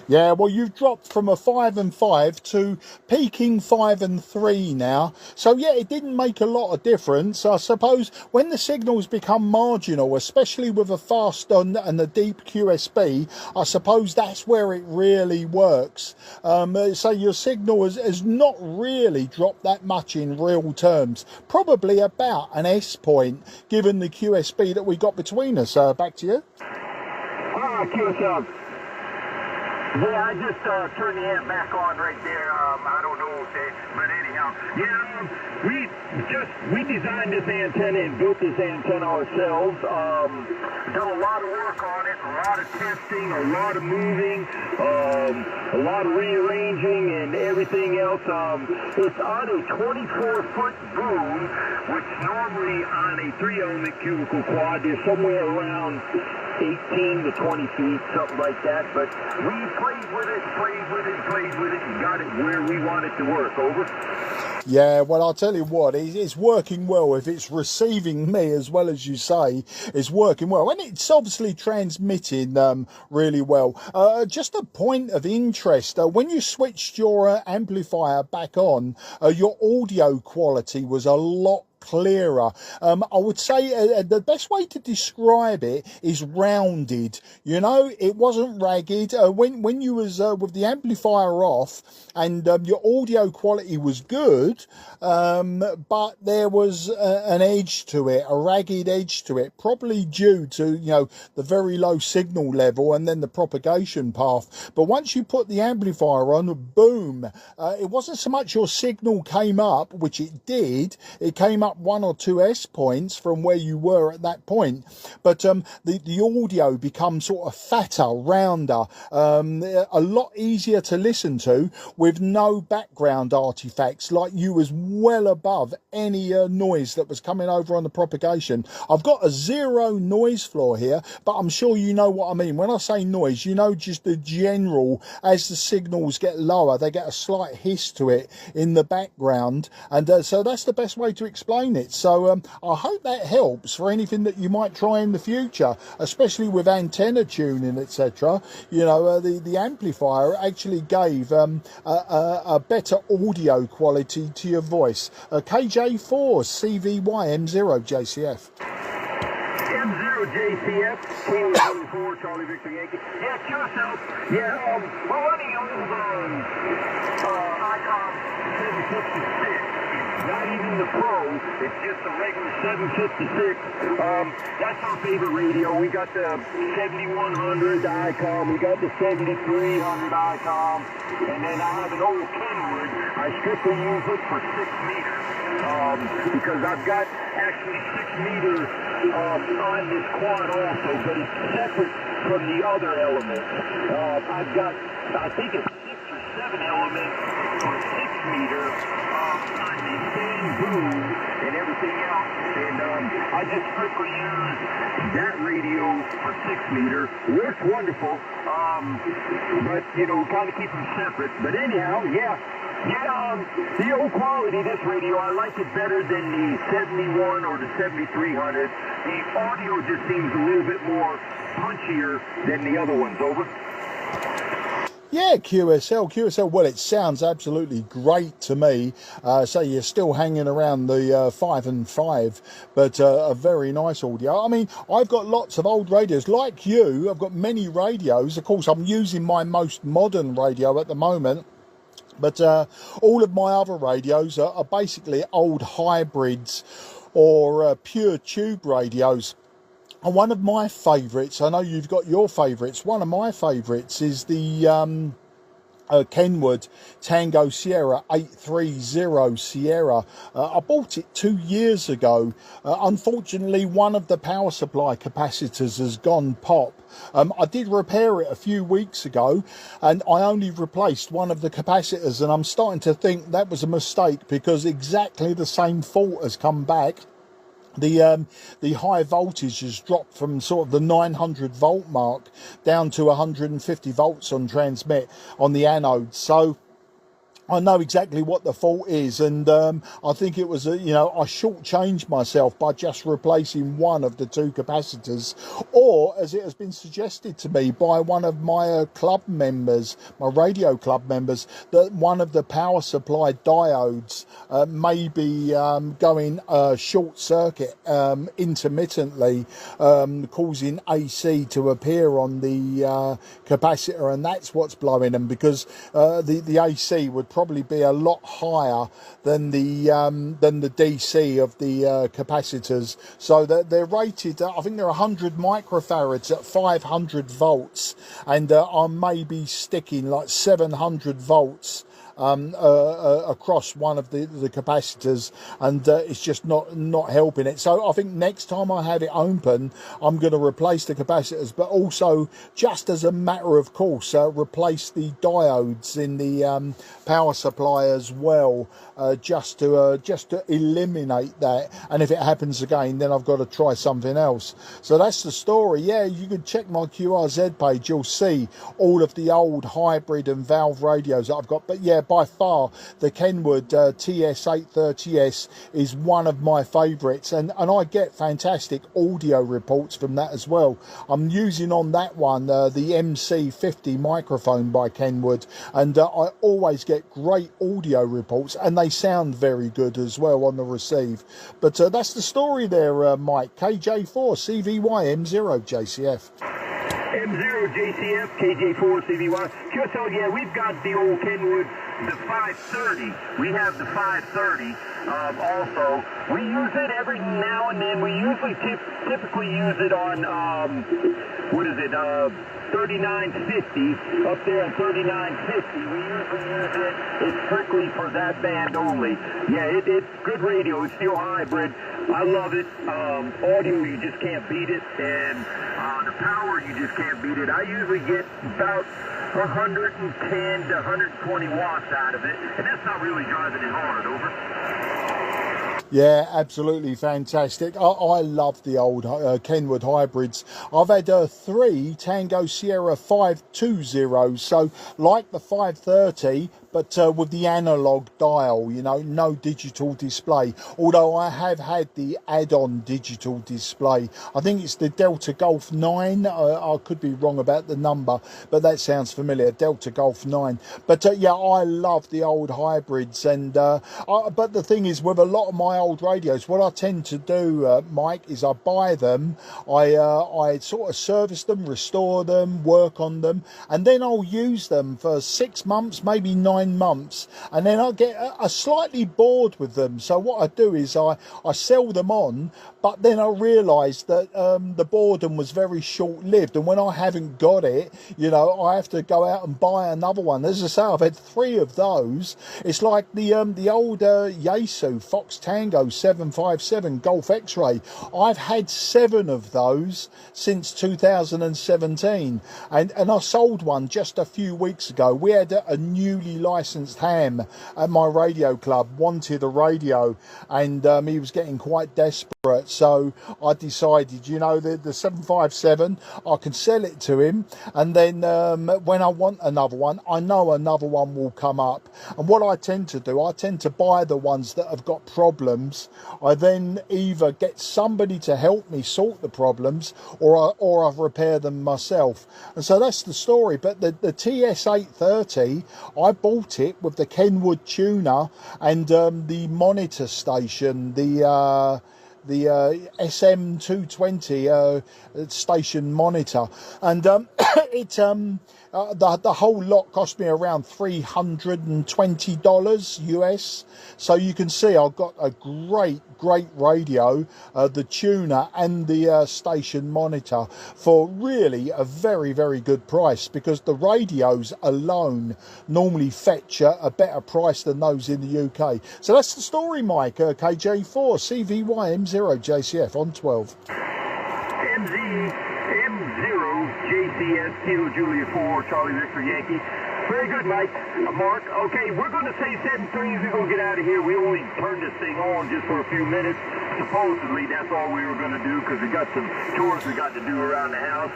Yeah, well, you've dropped from a 5 and 5 to peaking 5 and 3 now. So yeah, it didn't make a lot of difference. I suppose when the signals become marginal, especially with a fast and a deep QSB, I suppose that's where it really works. So your signal has not really dropped that much in real terms. Probably about an S point, given the QSB that we got between us. Back to you. QSL. Yeah, I just turned the amp back on right there. I don't know if they, but anyhow, yeah, we designed this antenna and built this antenna ourselves. Done a lot of work on it, a lot of testing, a lot of moving, a lot of rearranging and everything else. It's on a 24-foot boom, which normally on a 3-element cubicle quad is somewhere around 18 to 20 feet, something like that. But we played with it, and got it where we want it to work, over. Yeah, well, I'll tell you what, it's working well. If it's receiving me as well as you say, it's working well. And it's obviously transmitting really well. Just a point of interest, when you switched your amplifier back on, your audio quality was a lot clearer. I would say the best way to describe it is rounded. You know, it wasn't ragged. When you was with the amplifier off and your audio quality was good, but there was an edge to it, a ragged edge to it, probably due to, you know, the very low signal level and then the propagation path. But once you put the amplifier on, boom, it wasn't so much your signal came up, which it did, it came up 1 or 2 S points from where you were at that point, but the audio becomes sort of fatter, rounder, a lot easier to listen to with no background artifacts, like you was well above any noise that was coming over on the propagation. I've got a 0 noise floor here, but I'm sure you know what I mean. When I say noise, you know, just the general, as the signals get lower, they get a slight hiss to it in the background, and so that's the best way to explain it. So I hope that helps for anything that you might try in the future, especially with antenna tuning, etc. You know, the amplifier actually gave a better audio quality to your voice. KJ4 CVY M0 JCF. M0 JCF, K4 Charlie Victor Yankee. Yeah, QSL. Yeah, we're running old Not even the Pro, it's just a regular 756. That's our favorite radio. We got the 7100 ICOM, we got the 7300 ICOM, and then I have an old Kenwood. I strictly use it for 6 meters. Because I've got actually 6 meters on this quad also, but it's separate from the other elements. I've got, I think it's 6 or 7 elements for 6 meters on the same boom and everything else. And I just strictly use that radio for 6 meter. Works wonderful, but you know, kind of keep them separate. But anyhow, yeah, the old quality, this radio, I like it better than the 71 or the 7300. The audio just seems a little bit more punchier than the other ones. Over. Yeah, QSL. Well, it sounds absolutely great to me. So you're still hanging around the 5 and 5, but a very nice audio. I mean, I've got lots of old radios like you. I've got many radios. Of course, I'm using my most modern radio at the moment. But all of my other radios are basically old hybrids or pure tube radios. And one of my favourites, I know you've got your favourites, one of my favourites is the Kenwood Tango Sierra 830 Sierra. I bought it 2 years ago. Unfortunately, one of the power supply capacitors has gone pop. I did repair it a few weeks ago and I only replaced one of the capacitors, and I'm starting to think that was a mistake because exactly the same fault has come back. The high voltage has dropped from sort of the 900 volt mark down to 150 volts on transmit on the anode. So I know exactly what the fault is, and I think it was, I shortchanged myself by just replacing one of the 2 capacitors, or as it has been suggested to me by one of my club members, my radio club members, that one of the power supply diodes may be going short circuit intermittently, causing AC to appear on the capacitor, and that's what's blowing them, because the AC would probably be a lot higher than the DC of the capacitors. So they're rated, I think they're 100 microfarads at 500 volts, and I may be sticking like 700 volts across one of the capacitors, and it's just not helping it. So I think next time I have it open, I'm going to replace the capacitors, but also, just as a matter of course, replace the diodes in the power supply as well, just to eliminate that. And if it happens again, then I've got to try something else. So that's the story. Yeah, you can check my QRZ page. You'll see all of the old hybrid and valve radios that I've got. But yeah, by far the Kenwood TS830S is one of my favourites, and I get fantastic audio reports from that as well. I'm using on that one the MC50 microphone by Kenwood, and I always get great audio reports, and they sound very good as well on the receive. But that's the story there, Mike. KJ4 CVY M0 JCF. M0 JCF, KJ4 CVY. QSL, yeah, we've got the old Kenwood, the 530. We have the 530 also. We use it every now and then. We usually typically use it on, 3950, up there at 3950. We usually use it. It's strictly for that band only. Yeah, it's good radio. It's still hybrid. I love it. Audio, you just can't beat it. And the power, you just can't beat it. I usually get about 110 to 120 watts out of it. And that's not really driving it hard. Over. Yeah, absolutely fantastic. I love the old Kenwood hybrids. I've had 3 Tango Sierra 520s, so like the 530, but with the analog dial, no digital display. Although I have had the add-on digital display. I think it's the Delta Golf 9. I could be wrong about the number, but that sounds familiar. Delta Golf 9. But yeah, I love the old hybrids. And but the thing is, with a lot of my old radios, what I tend to do, Mike, is I buy them, I sort of service them, restore them, work on them, and then I'll use them for 6 months, maybe 9 9 months, and then I get slightly bored with them. So what I do is I sell them on, but then I realise that the boredom was very short-lived, and when I haven't got it, you know, I have to go out and buy another one. As I say, I've had 3 of those. It's like the old Yaesu Fox Tango 757 Golf X-Ray. I've had 7 of those since 2017, and I sold one just a few weeks ago. We had a newly licensed ham at my radio club, wanted a radio, and he was getting quite desperate, so I decided, you know, the 757, I can sell it to him, and then when I want another one, I know another one will come up. And what I tend to do, I tend to buy the ones that have got problems. I then either get somebody to help me sort the problems, or I repair them myself. And so that's the story. But the TS830, I bought it with the Kenwood tuner and the monitor station, the SM220 station monitor, and the whole lot cost me around $320 US. So you can see I've got a great radio, the tuner and the station monitor, for really a very, very good price, because the radios alone normally fetch a better price than those in the UK. So that's the story, Mike. KJ4 CVY M0 JCF on 12. M0 JCS Kilo Juliet 4 Charlie Victor Yankee. Very good, Mike. Mark, okay, we're going to say 7-3. We're going to get out of here. We only turned this thing on just for a few minutes. Supposedly, that's all we were going to do, because we got some chores we got to do around the house.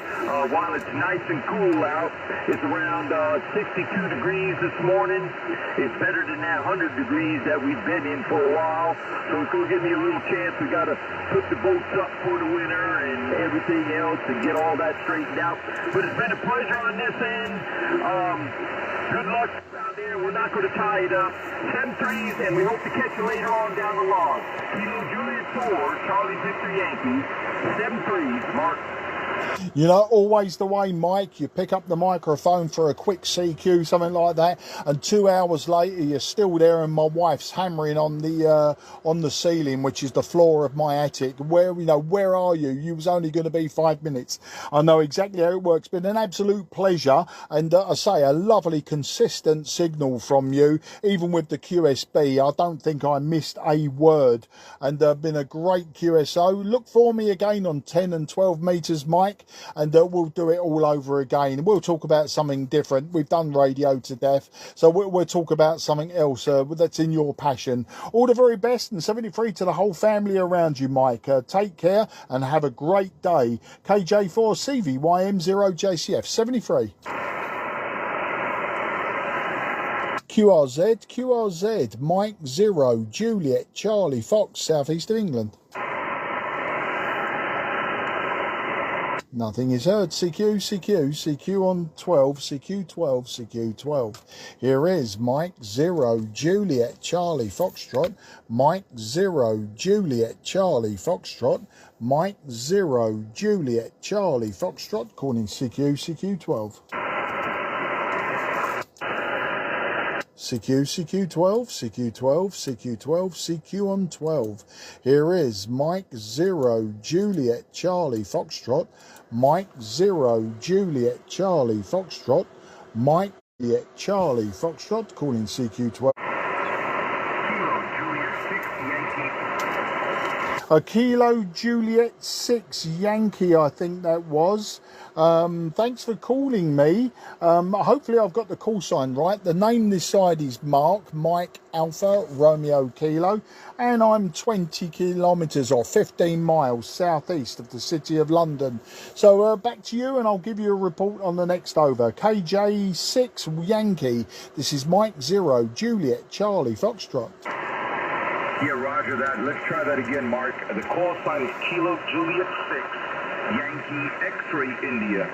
While it's nice and cool out, it's around 62 degrees this morning. It's better than that 100 degrees that we've been in for a while. So it's going to give me a little chance. We got to put the boats up for the winter and everything else and get all that straightened out. But it's been a pleasure on this end. Good luck out there. We're not going to tie it up. 7-3s, and we hope to catch you later on down the log. Kilo Juliet 4, Charlie Victor Yankee. 7-3s, Mark. You know, always the way, Mike. You pick up the microphone for a quick CQ, something like that, and 2 hours later you're still there, and my wife's hammering on the ceiling, which is the floor of my attic. Where are you? You was only going to be 5 minutes. I know exactly how it works. Been an absolute pleasure, and I say a lovely consistent signal from you, even with the QSB. I don't think I missed a word, and been a great QSO. Look for me again on 10 and 12 meters, Mike. And we'll do it all over again. We'll talk about something different. We've done radio to death, so we'll talk about something else that's in your passion. All the very best, and 73 to the whole family around you, Mike. Take care and have a great day. KJ4 CVYM0 JCF 73. QRZ Mike 0 Juliet Charlie Fox, southeast of England. Nothing is heard. CQ on 12, CQ12. Here is Mike 0 Juliet Charlie Foxtrot, Mike 0 Juliet Charlie Foxtrot, Mike 0 Juliet Charlie Foxtrot, calling CQ12. CQ12, CQ on 12. Here is Mike 0 Juliet Charlie Foxtrot, Mike 0 Juliet Charlie Foxtrot, Mike Juliet Charlie Foxtrot, calling CQ12. A Kilo Juliet 6 Yankee, I think that was. Thanks for calling me. Hopefully I've got the call sign right. The name this side is Mark, Mike Alpha Romeo Kilo, and I'm 20 kilometres or 15 miles southeast of the city of London. So back to you, and I'll give you a report on the next over. KJ6 Yankee. This is Mike 0 Juliet Charlie Foxtrot. Yeah, roger that. Let's try that again, Mark. The call sign is Kilo Juliet 6, Yankee X-Ray India.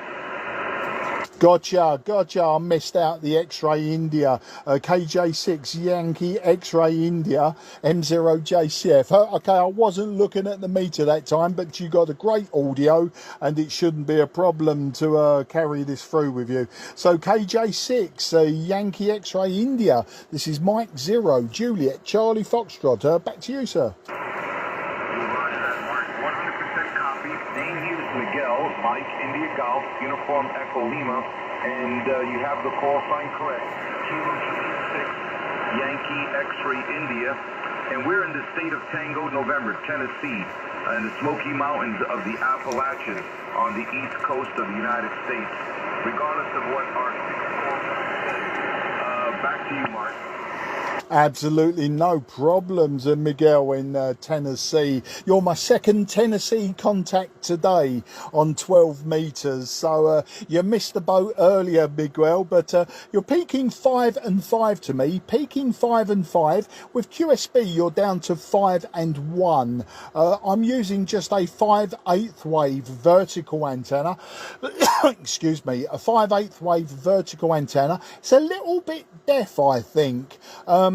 Gotcha. I missed out the X-Ray India, KJ6 Yankee X-Ray India M0JCF. Okay, I wasn't looking at the meter that time, but you got a great audio and it shouldn't be a problem to carry this through with you. So KJ6 Yankee X-Ray India, this is Mike 0 Juliet Charlie Foxtrot. Back to you, sir. Name here is Miguel, Mike, India Golf, Uniform Echo Lima, and you have the call sign correct. Kilo 6, Yankee X-Ray India, and we're in the state of Tango, November, Tennessee, in the Smoky Mountains of the Appalachians on the east coast of the United States. Regardless of what our back to you, Mark. Absolutely no problems, Miguel in Tennessee. You're my second Tennessee contact today on 12 meters. So you missed the boat earlier, Miguel, but you're peaking 5 and 5 to me. Peaking 5 and 5. With QSB, you're down to 5 and 1. I'm using just a 5/8 wave vertical antenna. Excuse me, a 5/8 wave vertical antenna. It's a little bit deaf, I think.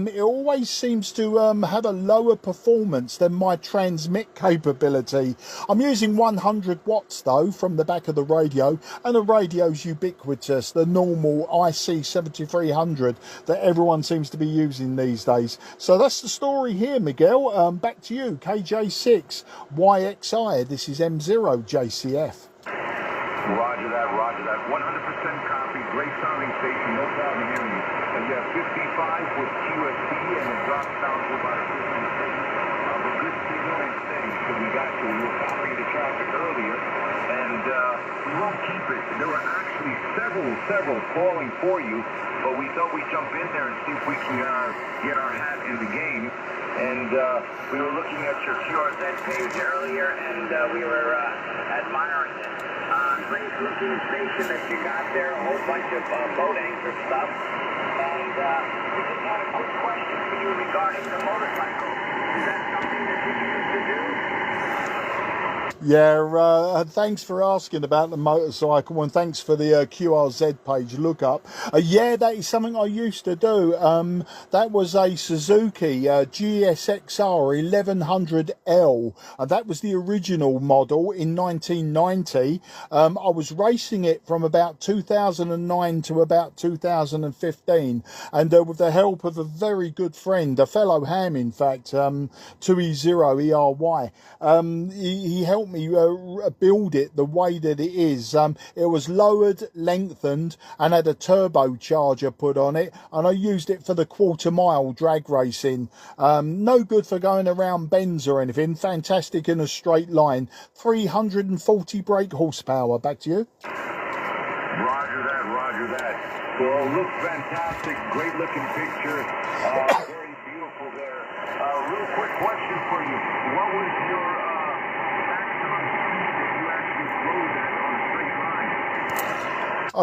It always seems to have a lower performance than my transmit capability. I'm using 100 watts though from the back of the radio, and the radio's ubiquitous, the normal IC-7300 that everyone seems to be using these days. So that's the story here, Miguel. Back to you, KJ6 YXI. This is M0JCF. Roger that, 100% copy, great sounding station, no problem hearing you. And you have 55 with QSB, and it drops down to about a 56 of a good signal and steady. So we got you. We were copying the traffic earlier, and we won't keep it. There were actually several calling for you, but we thought we'd jump in there and see if we can get our hat in the game. And we were looking at your QRZ page earlier, and we were admiring it. Great looking station that you got there, a whole bunch of boat anchor stuff. And we just had a quick question for you regarding the motorcycle. Is that something that you used to do? Yeah, thanks for asking about the motorcycle, and thanks for the QRZ page lookup. Yeah, that is something I used to do. That was a Suzuki GSXR 1100L. That was the original model in 1990. I was racing it from about 2009 to about 2015, and with the help of a very good friend, a fellow ham in fact, 2E0ERY, he helped me build it the way that it is. It was lowered, lengthened, and had a turbocharger put on it, and I used it for the quarter-mile drag racing. No good for going around bends or anything. Fantastic in a straight line. 340 brake horsepower. Back to you. Roger that. Well, looks fantastic. Great looking picture. Very beautiful there. Real quick question for you. What was your maximum speed that you actually rode at on a straight line?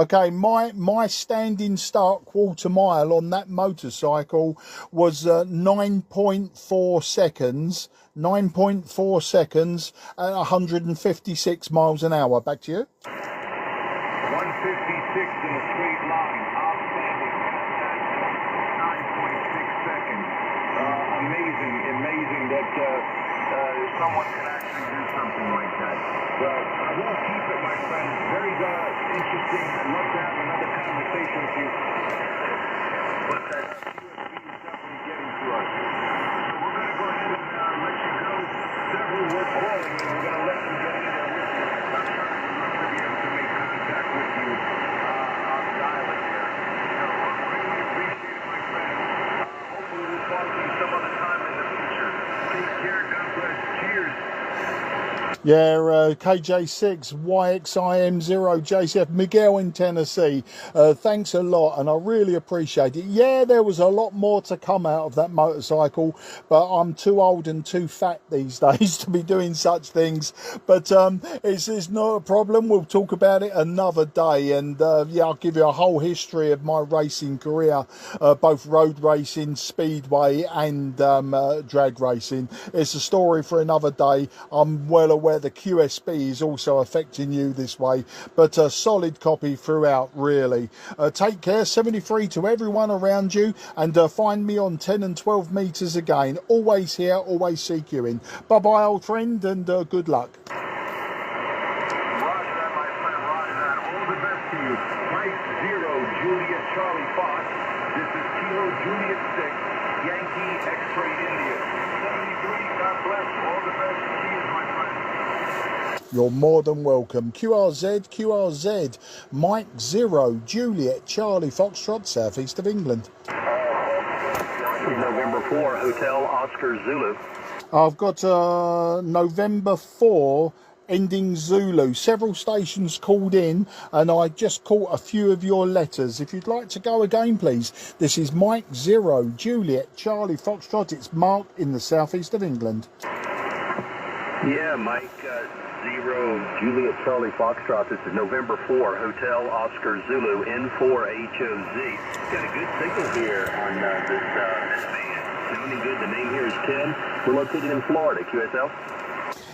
Okay, my standing start quarter mile on that motorcycle was 9.4 seconds. 9.4 seconds at 156 miles an hour. Back to you. 156 in a straight line. Outstanding. Fantastic. 9.6 seconds. Amazing that someone can actually do something like that. Well, I won't keep it, my friend. Very interesting. I'd love to have another conversation with you. But that USB is definitely getting to us. So we're going to go ahead and let you go. Several were calling, and we're going to let them get in there with you. I'm sure we'd love to be able to make contact with you on the island there. So greatly appreciate it, my friend. Hopefully we'll talk to you some other time in the future. Take care. God bless. Cheers. Yeah, KJ6 YXIM0JCF, Miguel in Tennessee. Thanks a lot, and I really appreciate it. Yeah, there was a lot more to come out of that motorcycle, but I'm too old and too fat these days to be doing such things. But it's not a problem. We'll talk about it another day, and yeah, I'll give you a whole history of my racing career, both road racing, speedway, and drag racing. It's a story for another day. I'm well aware where the QSB is also affecting you this way, but a solid copy throughout, really. Take care, 73 to everyone around you, and find me on 10 and 12 meters again. Always here, always CQing. Bye bye, old friend, and good luck. Roger that, my friend, roger that. All the best to you. Mike 0, Juliet Charlie Fox. This is Kilo Juliet 6, Yankee X-Ray India. 73, God bless. All the best. Cheers, my friend. You're more than welcome. QRZ, Mike 0, Juliet Charlie Foxtrot, southeast of England. November 4, Hotel Oscar Zulu. I've got November 4 ending Zulu. Several stations called in, and I just caught a few of your letters. If you'd like to go again, please. This is Mike 0, Juliet Charlie Foxtrot. It's marked in the southeast of England. Yeah, Mike 0, Juliet Charlie Foxtrot. This is November 4, Hotel Oscar Zulu, N4HOZ. Got a good signal here on this band. Sounding good. The name here is Tim. We're located in Florida, QSL.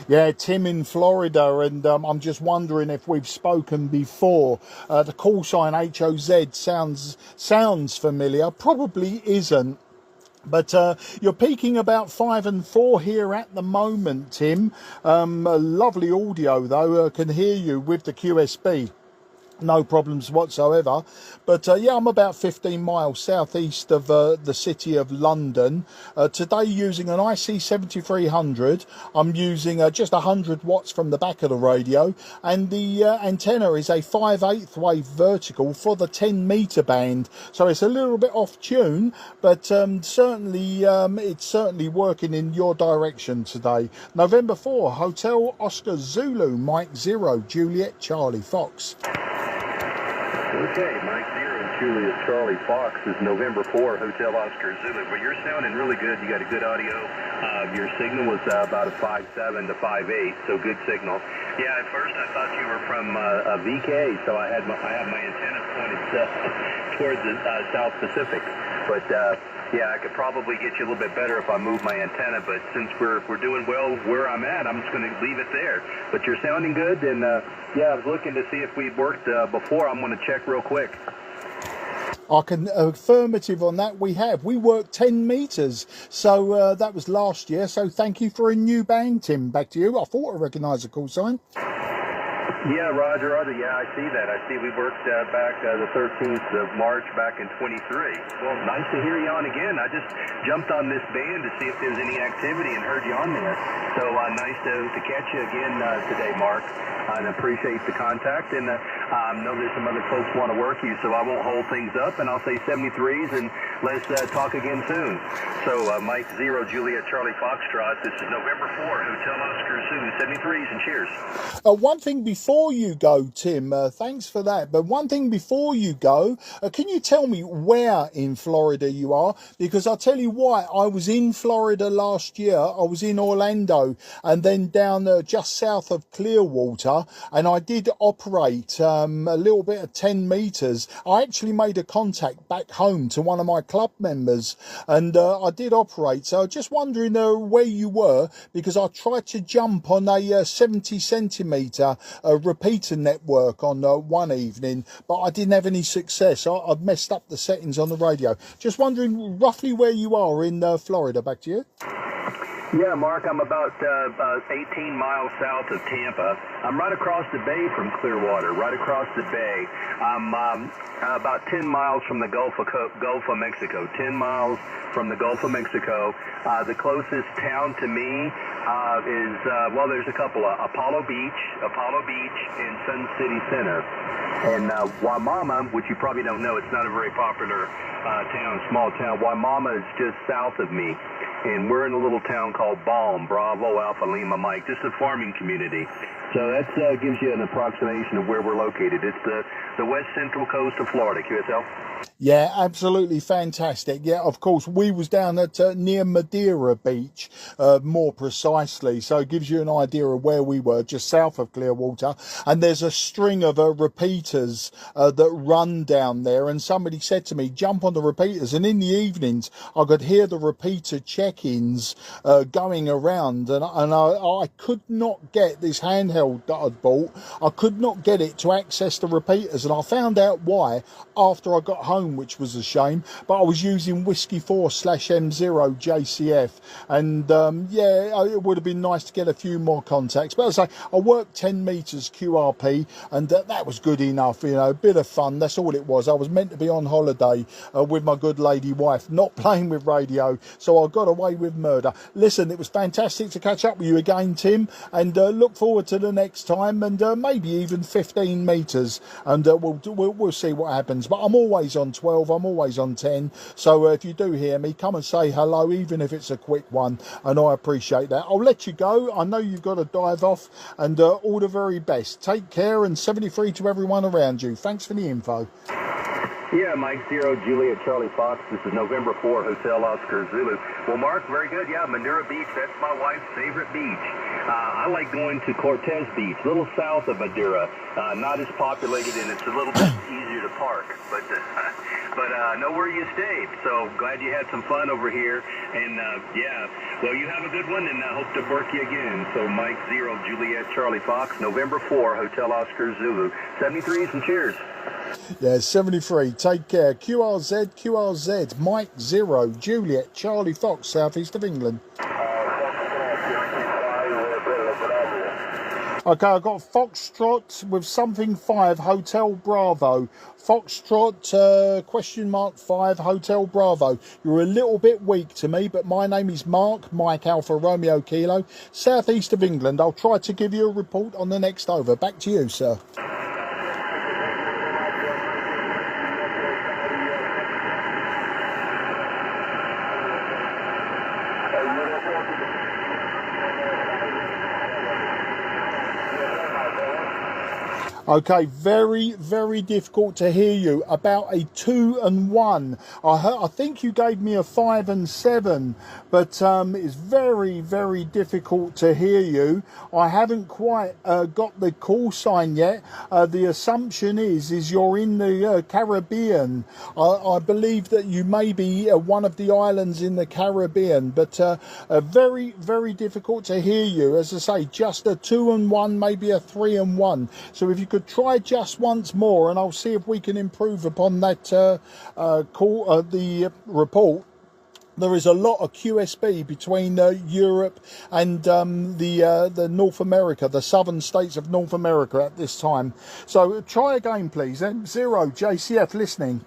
Yeah, Tim in Florida, and I'm just wondering if we've spoken before. The call sign HOZ sounds familiar. Probably isn't. But you're peaking about 5 and 4 here at the moment, Tim. Lovely audio, though. Can hear you with the QSB. No problems whatsoever. But yeah, I'm about 15 miles southeast of the city of London. Today using an IC-7300. I'm using just 100 watts from the back of the radio. And the antenna is a 5/8 wave vertical for the 10 meter band. So it's a little bit off tune, but certainly it's certainly working in your direction today. November 4, Hotel Oscar Zulu, Mike 0, Juliet Charlie Fox. Okay, Mike 0, Juliet Charlie Fox is November 4, Hotel Oscar Zulu. But you're sounding really good. You got a good audio. Your signal was about a 5.7 to 5.8, so good signal. Yeah, at first I thought you were from VK, so I have my antenna pointed towards the South Pacific. But yeah, I could probably get you a little bit better if I move my antenna, but since we're doing well where I'm at, I'm just going to leave it there. But you're sounding good, and yeah, I was looking to see if we'd worked before. I'm going to check real quick. I can affirmative on that. We worked 10 meters, so that was last year. So thank you for a new band, Tim. Back to you. I thought I recognised the call sign. Yeah, Roger. Yeah, I see that. I see we worked back the 13th of March back in 23. Well, nice to hear you on again. I just jumped on this band to see if there was any activity and heard you on there. So nice to catch you again today, Mark. And appreciate the contact. And I know there's some other folks want to work you, so I won't hold things up. And I'll say 73s, and let's talk again soon. So Mike 0, Juliet Charlie Foxtrot. This is November 4, Hotel Oscar Zulu, 73s, and cheers. One thing before you go, Tim, thanks for that. But one thing before you go, can you tell me where in Florida you are? Because I'll tell you why. I was in Florida last year. I was in Orlando and then down just south of Clearwater. And I did operate a little bit of 10 meters. I actually made a contact back home to one of my club members, and I did operate. So just wondering where you were, because I tried to jump on a 70 centimeter repeater network on one evening, but I didn't have any success. I'd messed up the settings on the radio. Just wondering roughly where you are in Florida. Back to you. Yeah, Mark, I'm about 18 miles south of Tampa. I'm right across the bay from Clearwater, right across the bay. I'm about 10 miles from the Gulf of Mexico, 10 miles from the Gulf of Mexico. The closest town to me is, well, there's a couple, Apollo Beach, and Sun City Center. And Waimama, which you probably don't know, it's not a very popular town, small town. Waimama is just south of me. And we're in a little town called Balm, Bravo, Alpha, Lima, Mike, just a farming community. So that gives you an approximation of where we're located. It's the the west central coast of Florida, QSL. Yeah, absolutely fantastic. Yeah, of course, we was down at near Madeira Beach, more precisely. So it gives you an idea of where we were, just south of Clearwater. And there's a string of repeaters that run down there. And somebody said to me, jump on the repeaters. And in the evenings, I could hear the repeater check-ins going around. And I could not get this handheld that I'd bought. I could not get it to access the repeaters. And I found out why after I got home, which was a shame. But I was using Whiskey 4/M0 JCF, and yeah, it would have been nice to get a few more contacts. But as I say, I worked 10 meters QRP, and that was good enough. You know, a bit of fun. That's all it was. I was meant to be on holiday with my good lady wife, not playing with radio, so I got away with murder. Listen, it was fantastic to catch up with you again, Tim, and look forward to the next time, and maybe even 15 meters, and we'll see what happens. But I'm always on 12, I'm always on 10, so if you do hear me, come and say hello, even if it's a quick one, and I appreciate that. I'll let you go. I know you've got to dive off, and all the very best. Take care, and 73 to everyone around you. Thanks for the info. Yeah, Mike 0, Juliet Charlie Fox. This is November 4, Hotel Oscar Zulu. Well, Mark, very good. Yeah, Madeira Beach, that's my wife's favorite beach. I like going to Cortez Beach, a little south of Madeira. Not as populated, and it's a little bit easier to park. But know where you stayed. So glad you had some fun over here. And, yeah, well, you have a good one, and I hope to work you again. So Mike 0, Juliet Charlie Fox, November 4, Hotel Oscar Zulu. 73s and cheers. Yeah, 73. Take care. QRZ, Mike 0, Juliet, Charlie Fox, southeast of England. Okay, I've got Foxtrot with something 5, Hotel Bravo. Foxtrot, question mark 5, Hotel Bravo. You're a little bit weak to me, but my name is Mark, Mike Alpha Romeo Kilo, southeast of England. I'll try to give you a report on the next over. Back to you, sir. Okay, very, very difficult to hear you. About a 2 and 1. I think you gave me a 5 and 7, but it's very, very difficult to hear you. I haven't quite got the call sign yet. The assumption is you're in the Caribbean. I believe that you may be one of the islands in the Caribbean, but very, very difficult to hear you. As I say, just a 2 and 1, maybe a 3 and 1. So if you could try just once more, and I'll see if we can improve upon that call, the report. There is a lot of QSB between Europe and the North America, the southern states of North America at this time. So try again, please. M0 JCF listening.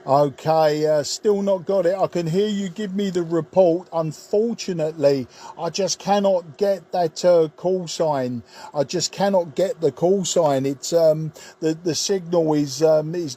Okay, still not got it. I can hear you give me the report. Unfortunately, I just cannot get that call sign. I just cannot get the call sign. It's the signal is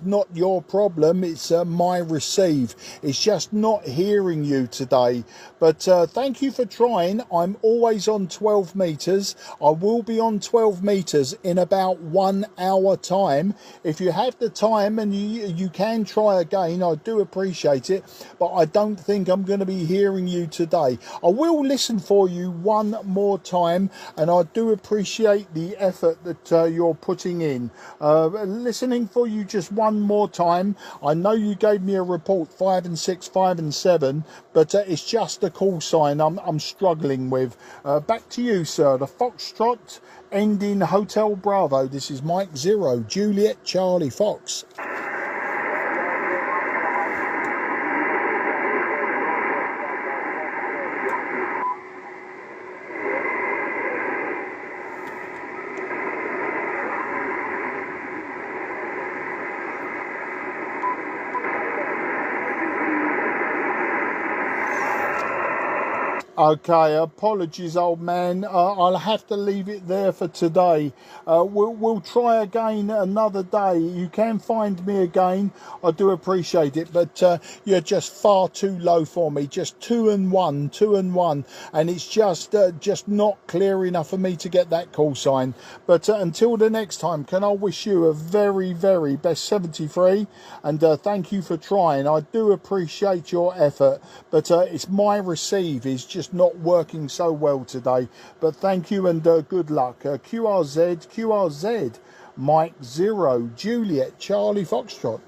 not your problem. It's my receive. It's just not hearing you today. But thank you for trying. I'm always on 12 meters. I will be on 12 meters in about 1 hour time. If you have the time and you can try again, I do appreciate it, but I don't think I'm going to be hearing you today. I will listen for you one more time, and I do appreciate the effort that you're putting in. Listening for you just one more time. I know you gave me a report 5 and 6, 5 and 7, but it's just the call sign I'm struggling with. Back to you, sir. The Foxtrot ending Hotel Bravo. This is Mike 0, Juliet Charlie Fox. Okay, apologies, old man. I'll have to leave it there for today. We'll try again another day. You can find me again. I do appreciate it, but you're just far too low for me. Just 2 and 1, 2 and 1, and it's just not clear enough for me to get that call sign. But until the next time, can I wish you a very, very best 73, and thank you for trying. I do appreciate your effort, but it's my receive is just not working so well today. But thank you and good luck. QRZ Mike 0 Juliet Charlie Foxtrot.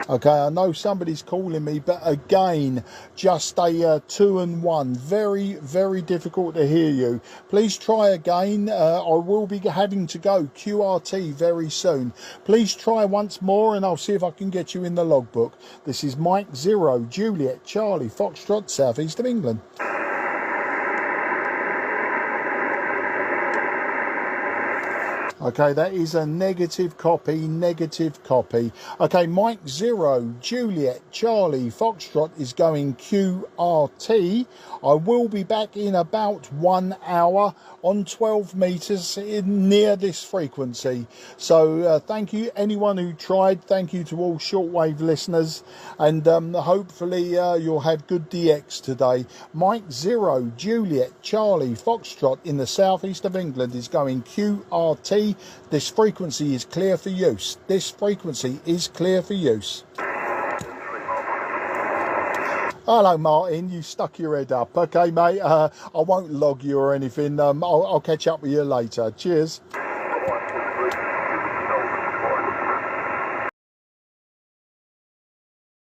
Okay, I know somebody's calling me, but again, just a 2 and 1. Very, very difficult to hear you. Please try again. I will be having to go QRT very soon. Please try once more and I'll see if I can get you in the logbook. This is Mike 0 Juliet Charlie Foxtrot, southeast of England. Okay, that is a negative copy, negative copy. Okay, Mike 0 Juliet Charlie Foxtrot is going QRT. I will be back in about 1 hour on 12 meters near this frequency. So thank you anyone who tried. Thank you to all shortwave listeners, and hopefully you'll have good DX today. Mike 0 Juliet Charlie Foxtrot in the southeast of England is going QRT. This frequency is clear for use. This frequency is clear for use. Hello, Martin. You stuck your head up. Okay, mate. I won't log you or anything. I'll catch up with you later. Cheers.